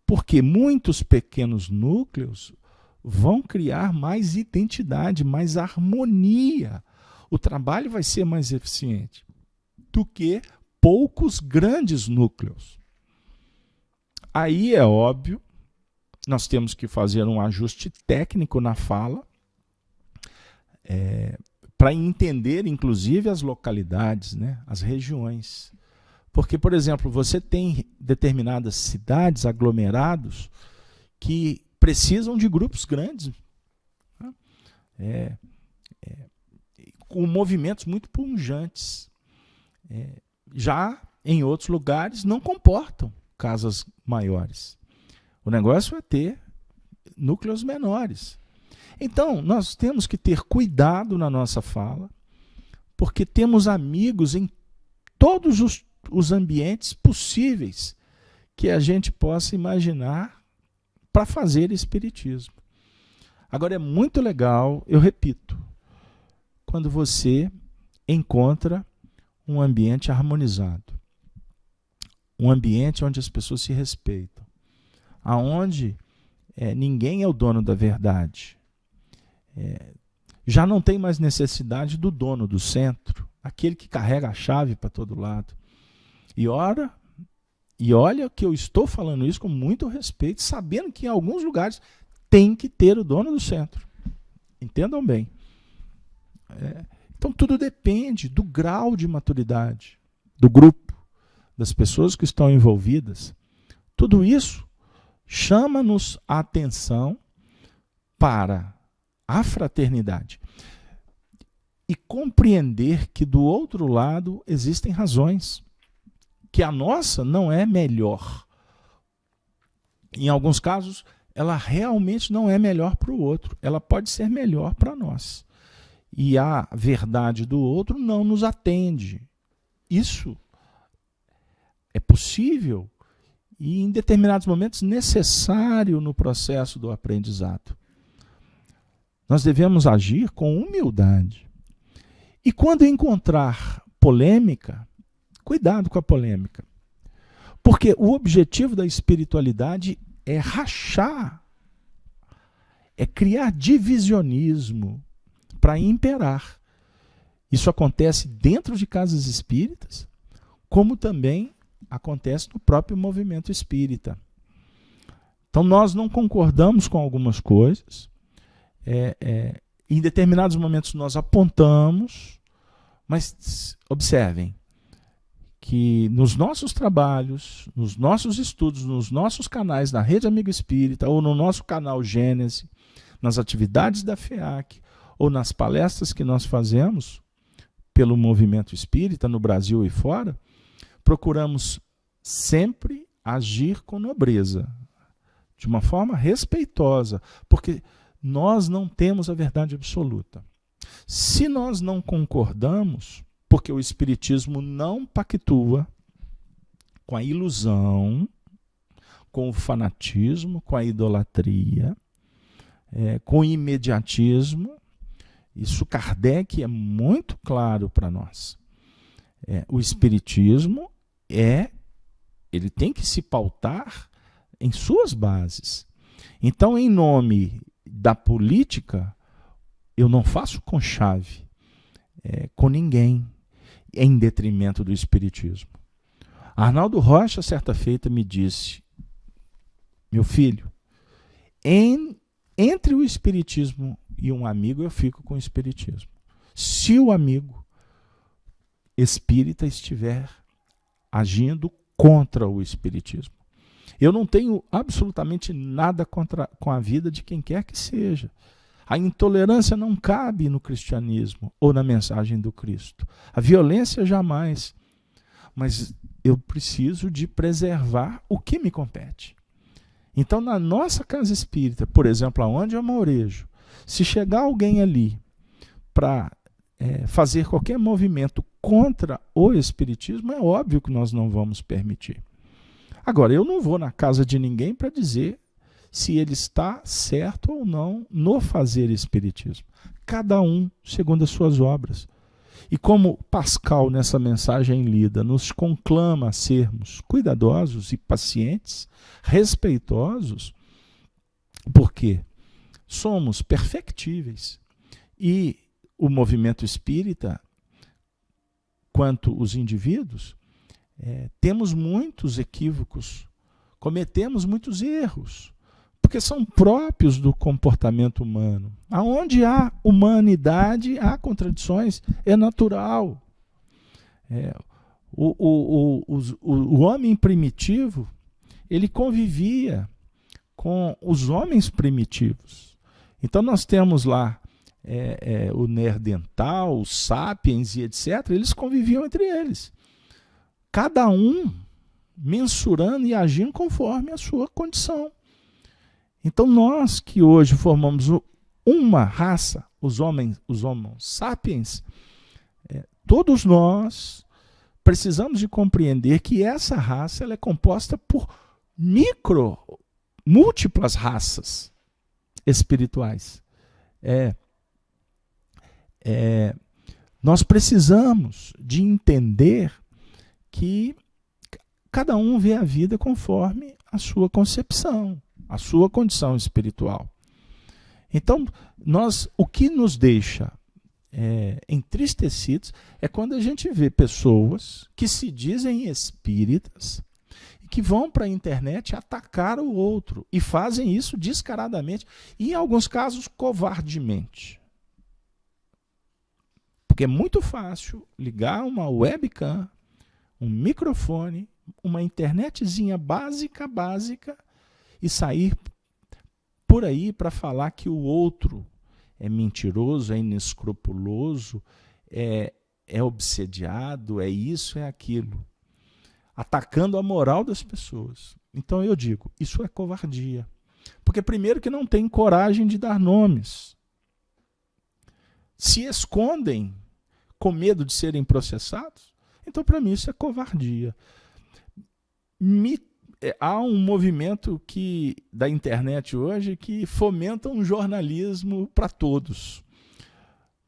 Porque muitos pequenos núcleos vão criar mais identidade, mais harmonia. O trabalho vai ser mais eficiente do que poucos grandes núcleos. Aí é óbvio, nós temos que fazer um ajuste técnico na fala, para entender, inclusive, as localidades, né, as regiões. Porque, por exemplo, você tem determinadas cidades, aglomerados, que precisam de grupos grandes, né? Com movimentos muito pujantes. Já em outros lugares não comportam casas maiores. O negócio é ter núcleos menores. Então, nós temos que ter cuidado na nossa fala, porque temos amigos em todos os ambientes possíveis que a gente possa imaginar para fazer espiritismo. Agora, é muito legal, eu repito, quando você encontra um ambiente harmonizado, um ambiente onde as pessoas se respeitam, aonde ninguém é o dono da verdade. Já não tem mais necessidade do dono do centro, aquele que carrega a chave para todo lado. E olha que eu estou falando isso com muito respeito, sabendo que em alguns lugares tem que ter o dono do centro. Entendam bem. Então tudo depende do grau de maturidade do grupo, das pessoas que estão envolvidas. Tudo isso chama-nos a atenção para a fraternidade e compreender que do outro lado existem razões, que a nossa não é melhor. Em alguns casos, ela realmente não é melhor para o outro, ela pode ser melhor para nós. E a verdade do outro não nos atende. Isso é possível e, em determinados momentos, necessário no processo do aprendizado. Nós devemos agir com humildade. E quando encontrar polêmica, cuidado com a polêmica. Porque o objetivo da espiritualidade é rachar, é criar divisionismo para imperar. Isso acontece dentro de casas espíritas, como também acontece no próprio movimento espírita. Então nós não concordamos com algumas coisas, em determinados momentos nós apontamos, mas observem que nos nossos trabalhos, nos nossos estudos, nos nossos canais da Rede Amigo Espírita ou no nosso canal Gênese, nas atividades da FEAC ou nas palestras que nós fazemos pelo movimento espírita no Brasil e fora, procuramos sempre agir com nobreza, de uma forma respeitosa, porque nós não temos a verdade absoluta. Se nós não concordamos, porque o Espiritismo não pactua com a ilusão, com o fanatismo, com a idolatria, com o imediatismo. Isso Kardec é muito claro para nós. O Espiritismo ele tem que se pautar em suas bases. Então, em nome da política, eu não faço conchave com ninguém, em detrimento do Espiritismo. Arnaldo Rocha, certa feita, me disse: meu filho, entre o Espiritismo e um amigo, eu fico com o Espiritismo. Se o amigo espírita estiver agindo contra o espiritismo. Eu não tenho absolutamente nada com a vida de quem quer que seja. A intolerância não cabe no cristianismo ou na mensagem do Cristo. A violência jamais. Mas eu preciso de preservar o que me compete. Então, na nossa casa espírita, por exemplo, aonde eu morejo, se chegar alguém ali para fazer qualquer movimento contra o espiritismo, é óbvio que nós não vamos permitir. Agora, eu não vou na casa de ninguém para dizer se ele está certo ou não no fazer espiritismo. Cada um segundo as suas obras. E como Pascal, nessa mensagem lida, nos conclama a sermos cuidadosos e pacientes, respeitosos, porque somos perfectíveis. E o movimento espírita, quanto os indivíduos, temos muitos equívocos, cometemos muitos erros, porque são próprios do comportamento humano. Aonde há humanidade, há contradições, é natural. O homem primitivo, ele convivia com os homens primitivos. Então nós temos lá o Neandertal, os Sapiens e etc., eles conviviam entre eles. Cada um mensurando e agindo conforme a sua condição. Então nós que hoje formamos uma raça, os Homo sapiens, todos nós precisamos de compreender que essa raça ela é composta por múltiplas raças espirituais. Nós precisamos de entender que cada um vê a vida conforme a sua concepção, a sua condição espiritual. Então, o que nos deixa entristecidos é quando a gente vê pessoas que se dizem espíritas e que vão para a internet atacar o outro e fazem isso descaradamente e, em alguns casos, covardemente. Porque é muito fácil ligar uma webcam, um microfone, uma internetzinha básica, e sair por aí para falar que o outro é mentiroso, é inescrupuloso, é obsediado, é isso, é aquilo. Atacando a moral das pessoas. Então eu digo, isso é covardia. Porque primeiro que não tem coragem de dar nomes. Se escondem com medo de serem processados, então para mim isso é covardia. Há um movimento da internet hoje que fomenta um jornalismo para todos.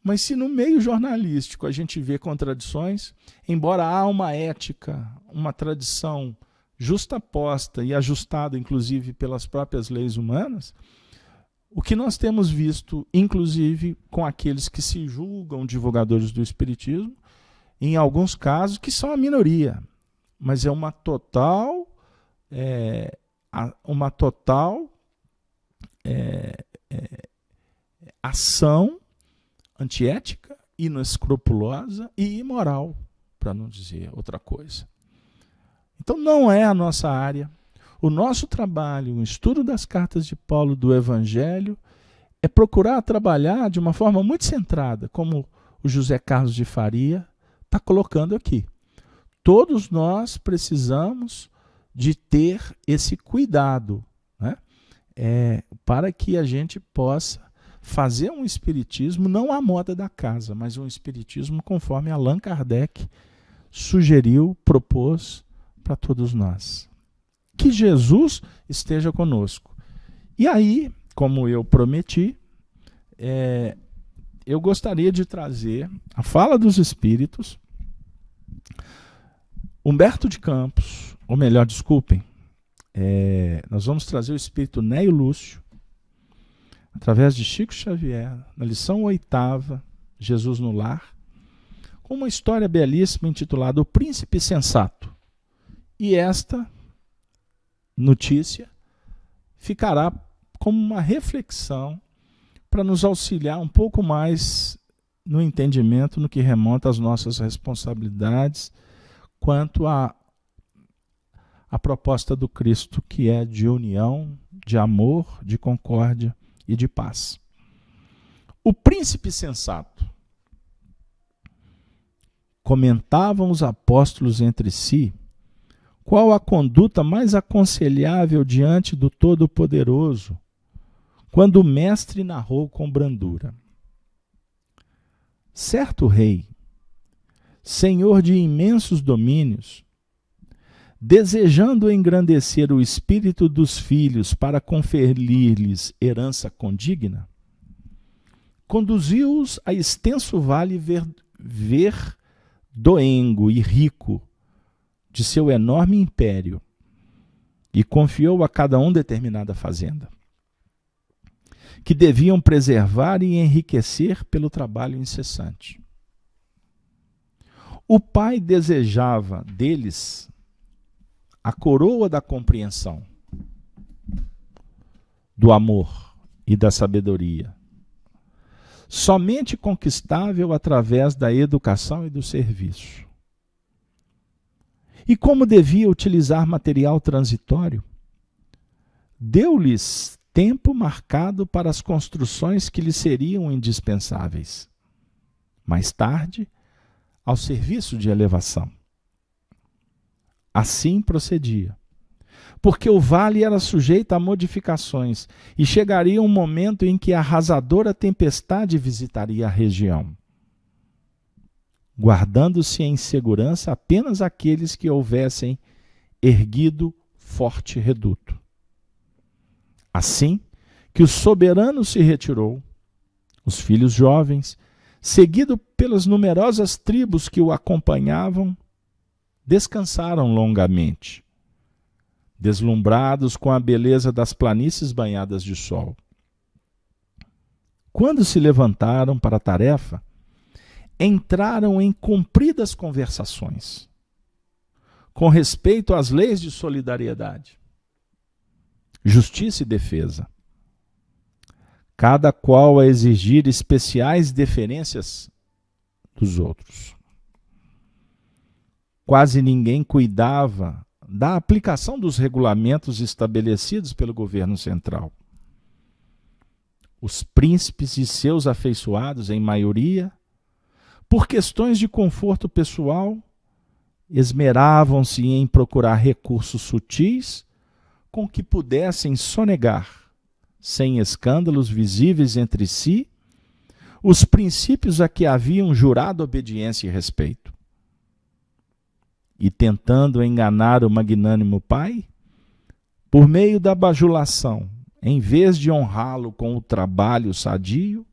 Mas se no meio jornalístico a gente vê contradições, embora há uma ética, uma tradição justaposta e ajustada, inclusive, pelas próprias leis humanas, o que nós temos visto, inclusive, com aqueles que se julgam divulgadores do espiritismo, em alguns casos, que são a minoria, mas é uma total ação antiética, inescrupulosa e imoral, para não dizer outra coisa. Então não é a nossa área. O nosso trabalho, o estudo das cartas de Paulo do Evangelho, é procurar trabalhar de uma forma muito centrada, como o José Carlos de Faria está colocando aqui. Todos nós precisamos de ter esse cuidado, né? Para que a gente possa fazer um espiritismo não à moda da casa, mas um espiritismo conforme Allan Kardec sugeriu, propôs para todos nós. Que Jesus esteja conosco. E aí, como eu prometi, eu gostaria de trazer a fala dos espíritos. Humberto de Campos, ou melhor, desculpem, nós vamos trazer o espírito Neio Lúcio, através de Chico Xavier, na lição 8ª, Jesus no Lar, com uma história belíssima intitulada O Príncipe Sensato. E esta notícia ficará como uma reflexão para nos auxiliar um pouco mais no entendimento no que remonta às nossas responsabilidades quanto a proposta do Cristo, que é de união, de amor, de concórdia e de paz. O príncipe sensato. Comentavam os apóstolos entre si qual a conduta mais aconselhável diante do Todo-Poderoso, quando o mestre narrou com brandura. Certo rei, senhor de imensos domínios, desejando engrandecer o espírito dos filhos para conferir-lhes herança condigna, conduziu-os a extenso vale verdoengo e rico de seu enorme império e confiou a cada um determinada fazenda, que deviam preservar e enriquecer pelo trabalho incessante. O pai desejava deles a coroa da compreensão, do amor e da sabedoria, somente conquistável através da educação e do serviço. E como devia utilizar material transitório, deu-lhes tempo marcado para as construções que lhes seriam indispensáveis. Mais tarde, ao serviço de elevação. Assim procedia, porque o vale era sujeito a modificações e chegaria um momento em que a arrasadora tempestade visitaria a região, guardando-se em segurança apenas aqueles que houvessem erguido forte reduto. Assim que o soberano se retirou, os filhos jovens, seguido pelas numerosas tribos que o acompanhavam, descansaram longamente, deslumbrados com a beleza das planícies banhadas de sol. Quando se levantaram para a tarefa, entraram em compridas conversações com respeito às leis de solidariedade, justiça e defesa, cada qual a exigir especiais deferências dos outros. Quase ninguém cuidava da aplicação dos regulamentos estabelecidos pelo governo central. Os príncipes e seus afeiçoados, em maioria, por questões de conforto pessoal, esmeravam-se em procurar recursos sutis com que pudessem sonegar, sem escândalos visíveis entre si, os princípios a que haviam jurado obediência e respeito. E tentando enganar o magnânimo pai, por meio da bajulação, em vez de honrá-lo com o trabalho sadio,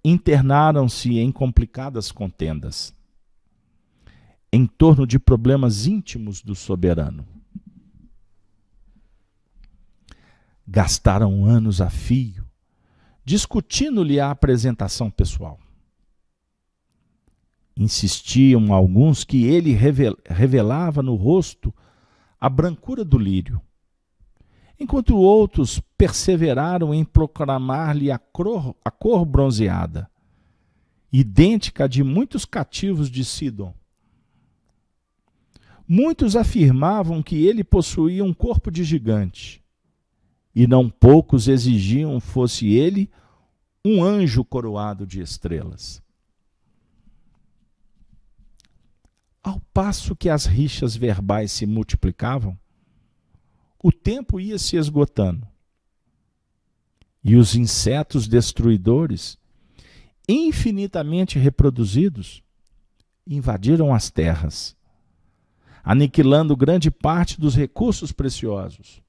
internaram-se em complicadas contendas, em torno de problemas íntimos do soberano. Gastaram anos a fio, discutindo-lhe a apresentação pessoal. Insistiam alguns que ele revelava no rosto a brancura do lírio, enquanto outros perseveraram em proclamar-lhe a cor bronzeada, idêntica à de muitos cativos de Sidom. Muitos afirmavam que ele possuía um corpo de gigante, e não poucos exigiam fosse ele um anjo coroado de estrelas. Ao passo que as rixas verbais se multiplicavam, o tempo ia se esgotando, e os insetos destruidores, infinitamente reproduzidos, invadiram as terras, aniquilando grande parte dos recursos preciosos.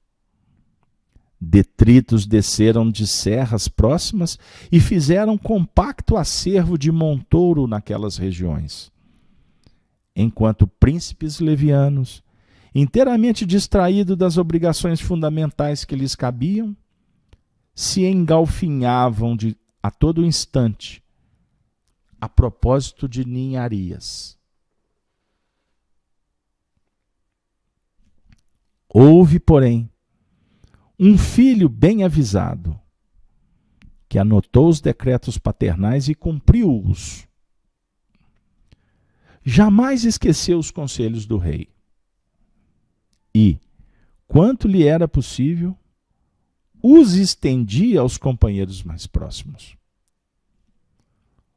Detritos desceram de serras próximas e fizeram compacto acervo de montouro naquelas regiões, enquanto príncipes levianos, inteiramente distraídos das obrigações fundamentais que lhes cabiam, se engalfinhavam a todo instante a propósito de ninharias. Houve, porém, um filho bem avisado, que anotou os decretos paternais e cumpriu-os. Jamais esqueceu os conselhos do rei. e, quanto lhe era possível, os estendia aos companheiros mais próximos.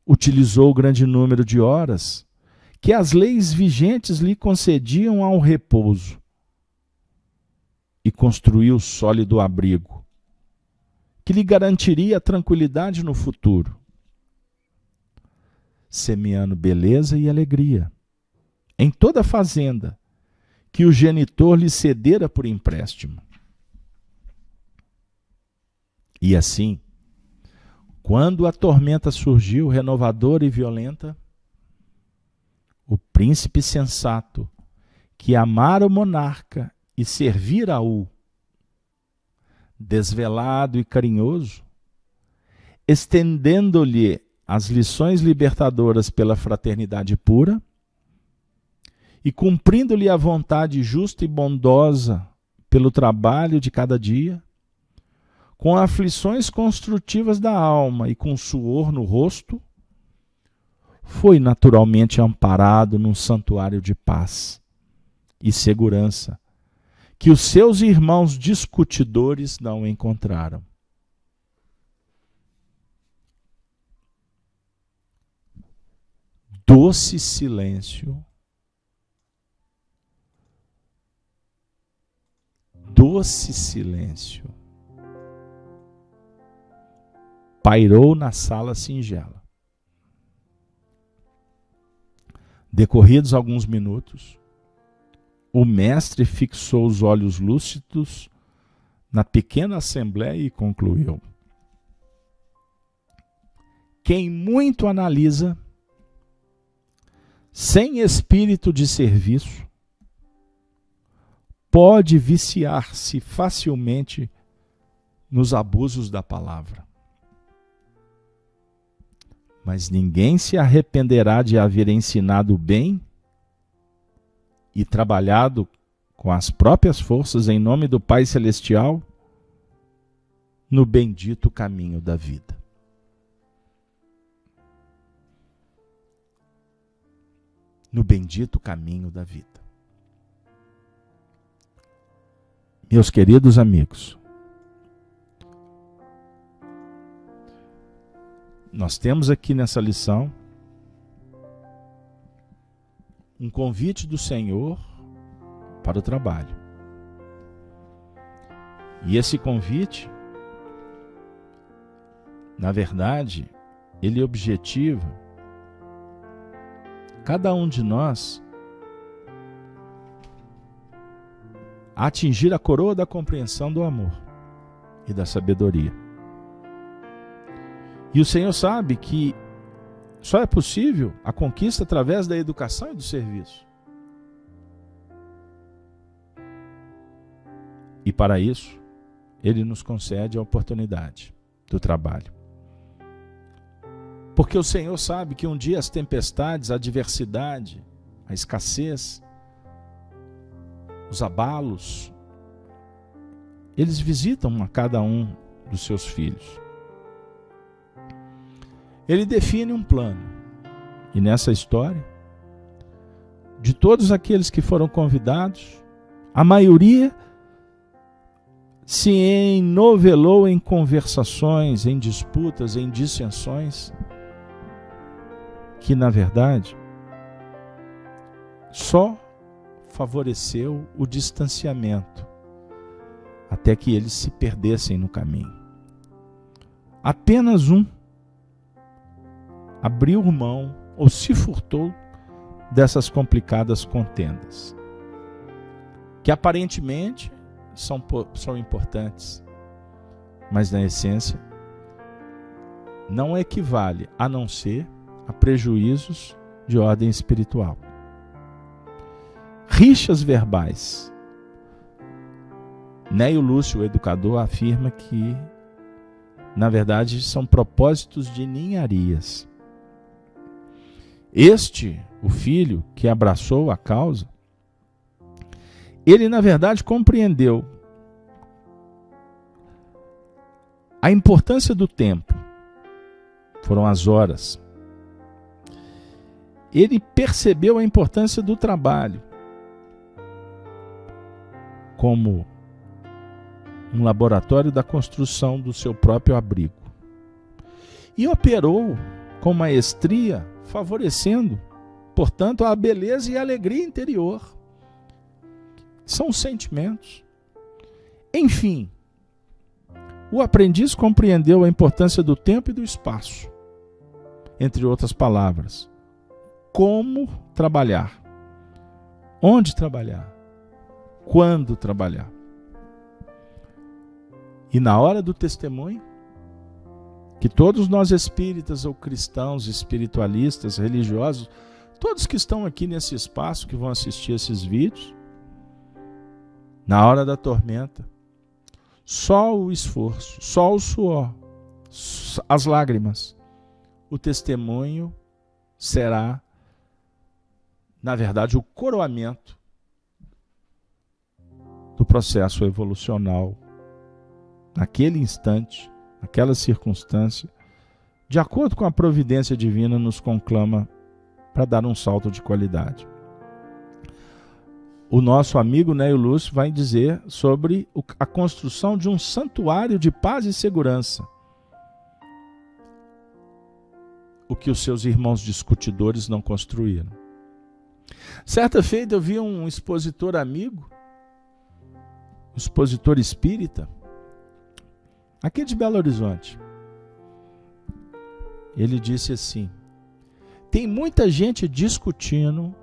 Utilizou o grande número de horas que as leis vigentes lhe concediam ao repouso e construiu sólido abrigo que lhe garantiria a tranquilidade no futuro, semeando beleza e alegria em toda a fazenda que o genitor lhe cedera por empréstimo. E assim, quando a tormenta surgiu, renovadora e violenta, o príncipe sensato, que amara o monarca e servira-o, desvelado e carinhoso, estendendo-lhe as lições libertadoras pela fraternidade pura e cumprindo-lhe a vontade justa e bondosa pelo trabalho de cada dia, com aflições construtivas da alma e com suor no rosto, foi naturalmente amparado num santuário de paz e segurança que os seus irmãos discutidores não encontraram. Doce silêncio, pairou na sala singela. Decorridos alguns minutos, o mestre fixou os olhos lúcidos na pequena assembleia e concluiu: quem muito analisa, sem espírito de serviço, pode viciar-se facilmente nos abusos da palavra. Mas ninguém se arrependerá de haver ensinado bem e trabalhado com as próprias forças em nome do Pai Celestial no bendito caminho da vida. No bendito caminho da vida. Meus queridos amigos, nós temos aqui nessa lição um convite do Senhor para o trabalho. E esse convite, na verdade, ele objetiva cada um de nós a atingir a coroa da compreensão do amor e da sabedoria. E o Senhor sabe que só é possível a conquista através da educação e do serviço. E para isso, Ele nos concede a oportunidade do trabalho. Porque o Senhor sabe que um dia as tempestades, a adversidade, a escassez, os abalos, eles visitam a cada um dos seus filhos. Ele define um plano. E nessa história, de todos aqueles que foram convidados, a maioria se enovelou em conversações, em disputas, em dissensões, que na verdade só favoreceu o distanciamento até que eles se perdessem no caminho. Apenas um abriu mão ou se furtou dessas complicadas contendas, que aparentemente são importantes, mas na essência não equivale a não ser a prejuízos de ordem espiritual. Rixas verbais. Neio Lúcio, o educador, afirma que, na verdade, são propósitos de ninharias. Este, o filho que abraçou a causa, ele, na verdade, compreendeu a importância do tempo. Foram as horas. Ele percebeu a importância do trabalho. como um laboratório da construção do seu próprio abrigo. E operou com maestria, favorecendo, portanto, a beleza e a alegria interior. São sentimentos. Enfim, o aprendiz compreendeu a importância do tempo e do espaço. Entre outras palavras, como trabalhar, onde trabalhar, quando trabalhar. E na hora do testemunho, que todos nós espíritas ou cristãos, espiritualistas, religiosos, todos que estão aqui nesse espaço, que vão assistir esses vídeos, na hora da tormenta, só o esforço, só o suor, as lágrimas, o testemunho será, na verdade, o coroamento do processo evolucional naquele instante, naquela circunstância, de acordo com a providência divina, nos conclama para dar um salto de qualidade. O nosso amigo Nélio Lúcio vai dizer sobre a construção de um santuário de paz e segurança. O que os seus irmãos discutidores não construíram. Certa feita eu vi um expositor amigo, um expositor espírita, aqui de Belo Horizonte. Ele disse assim: tem muita gente discutindo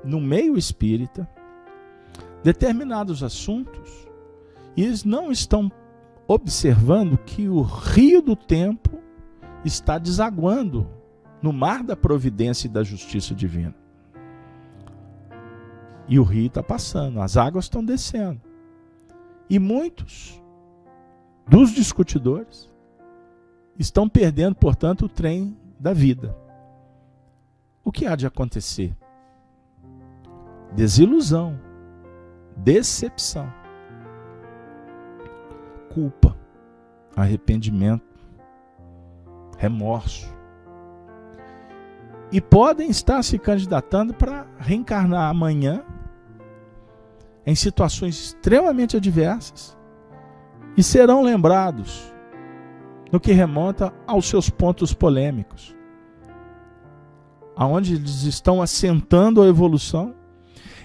no meio espírita determinados assuntos e eles não estão observando que o rio do tempo está desaguando no mar da providência e da justiça divina. E o rio está passando, as águas estão descendo. E muitos dos discutidores estão perdendo, portanto, o trem da vida. O que há de acontecer? Desilusão, decepção, culpa, arrependimento, remorso. E podem estar se candidatando para reencarnar amanhã em situações extremamente adversas e serão lembrados no que remonta aos seus pontos polêmicos, aonde eles estão assentando a evolução,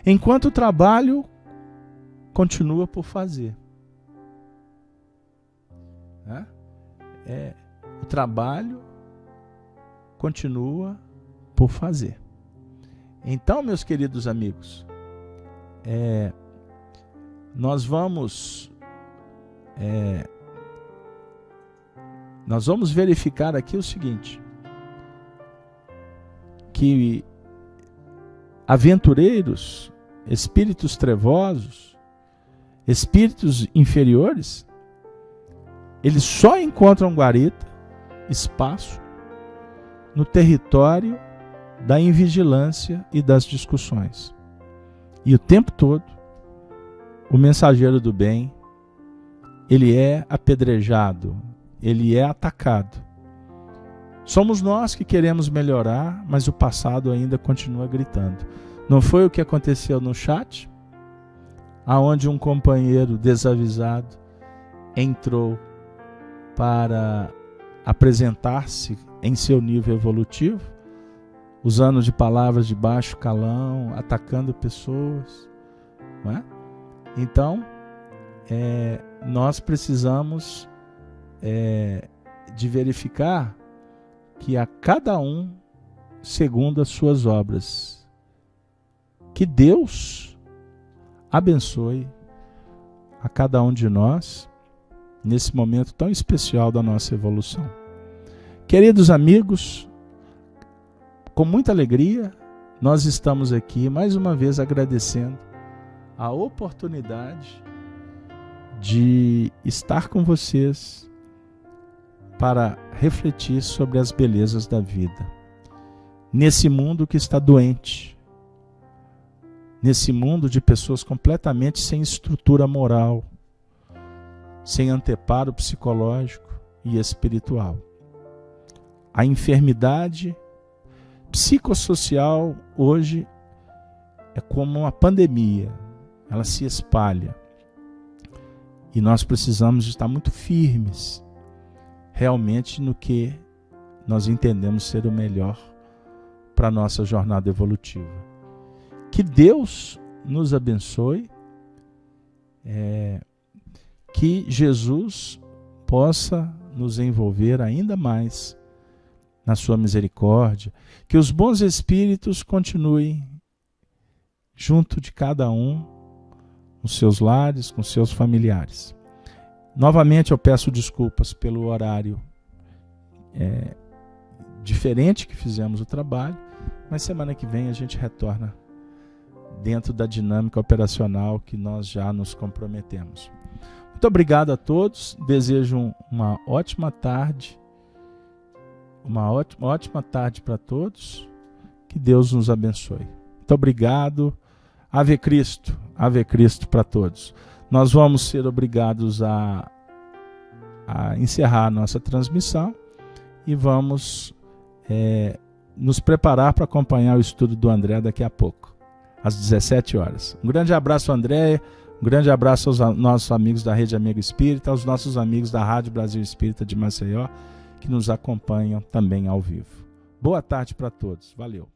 enquanto o trabalho continua por fazer. O trabalho continua por fazer. Então, meus queridos amigos, nós vamos verificar aqui o seguinte, que aventureiros, espíritos trevosos, espíritos inferiores, eles só encontram guarita, espaço, no território da invigilância e das discussões. E o tempo todo, o mensageiro do bem, ele é apedrejado, ele é atacado. Somos nós que queremos melhorar, mas o passado ainda continua gritando. Não foi o que aconteceu no chat? Aonde um companheiro desavisado entrou para apresentar-se em seu nível evolutivo, usando de palavras de baixo calão, atacando pessoas, não é? Então, nós precisamos de verificar que a cada um segundo as suas obras. Que Deus abençoe a cada um de nós nesse momento tão especial da nossa evolução. Queridos amigos, com muita alegria, nós estamos aqui mais uma vez agradecendo a oportunidade de estar com vocês para refletir sobre as belezas da vida. Nesse mundo que está doente, nesse mundo de pessoas completamente sem estrutura moral, sem anteparo psicológico e espiritual. A enfermidade psicossocial hoje é como uma pandemia. ela se espalha. E nós precisamos estar muito firmes, realmente, no que nós entendemos ser o melhor para a nossa jornada evolutiva. Que Deus nos abençoe, que Jesus possa nos envolver ainda mais na sua misericórdia, que os bons espíritos continuem junto de cada um, nos seus lares, com seus familiares. Novamente eu peço desculpas pelo horário diferente que fizemos o trabalho, mas semana que vem a gente retorna dentro da dinâmica operacional que nós já nos comprometemos. Muito obrigado a todos, desejo uma ótima tarde, uma ótima tarde para todos, que Deus nos abençoe. Muito obrigado, Ave Cristo para todos. Nós vamos ser obrigados a encerrar a nossa transmissão e vamos nos preparar para acompanhar o estudo do André daqui a pouco, às 17 horas. Um grande abraço, André. Um grande abraço aos nossos amigos da Rede Amigo Espírita, aos nossos amigos da Rádio Brasil Espírita de Maceió, que nos acompanham também ao vivo. Boa tarde para todos. Valeu.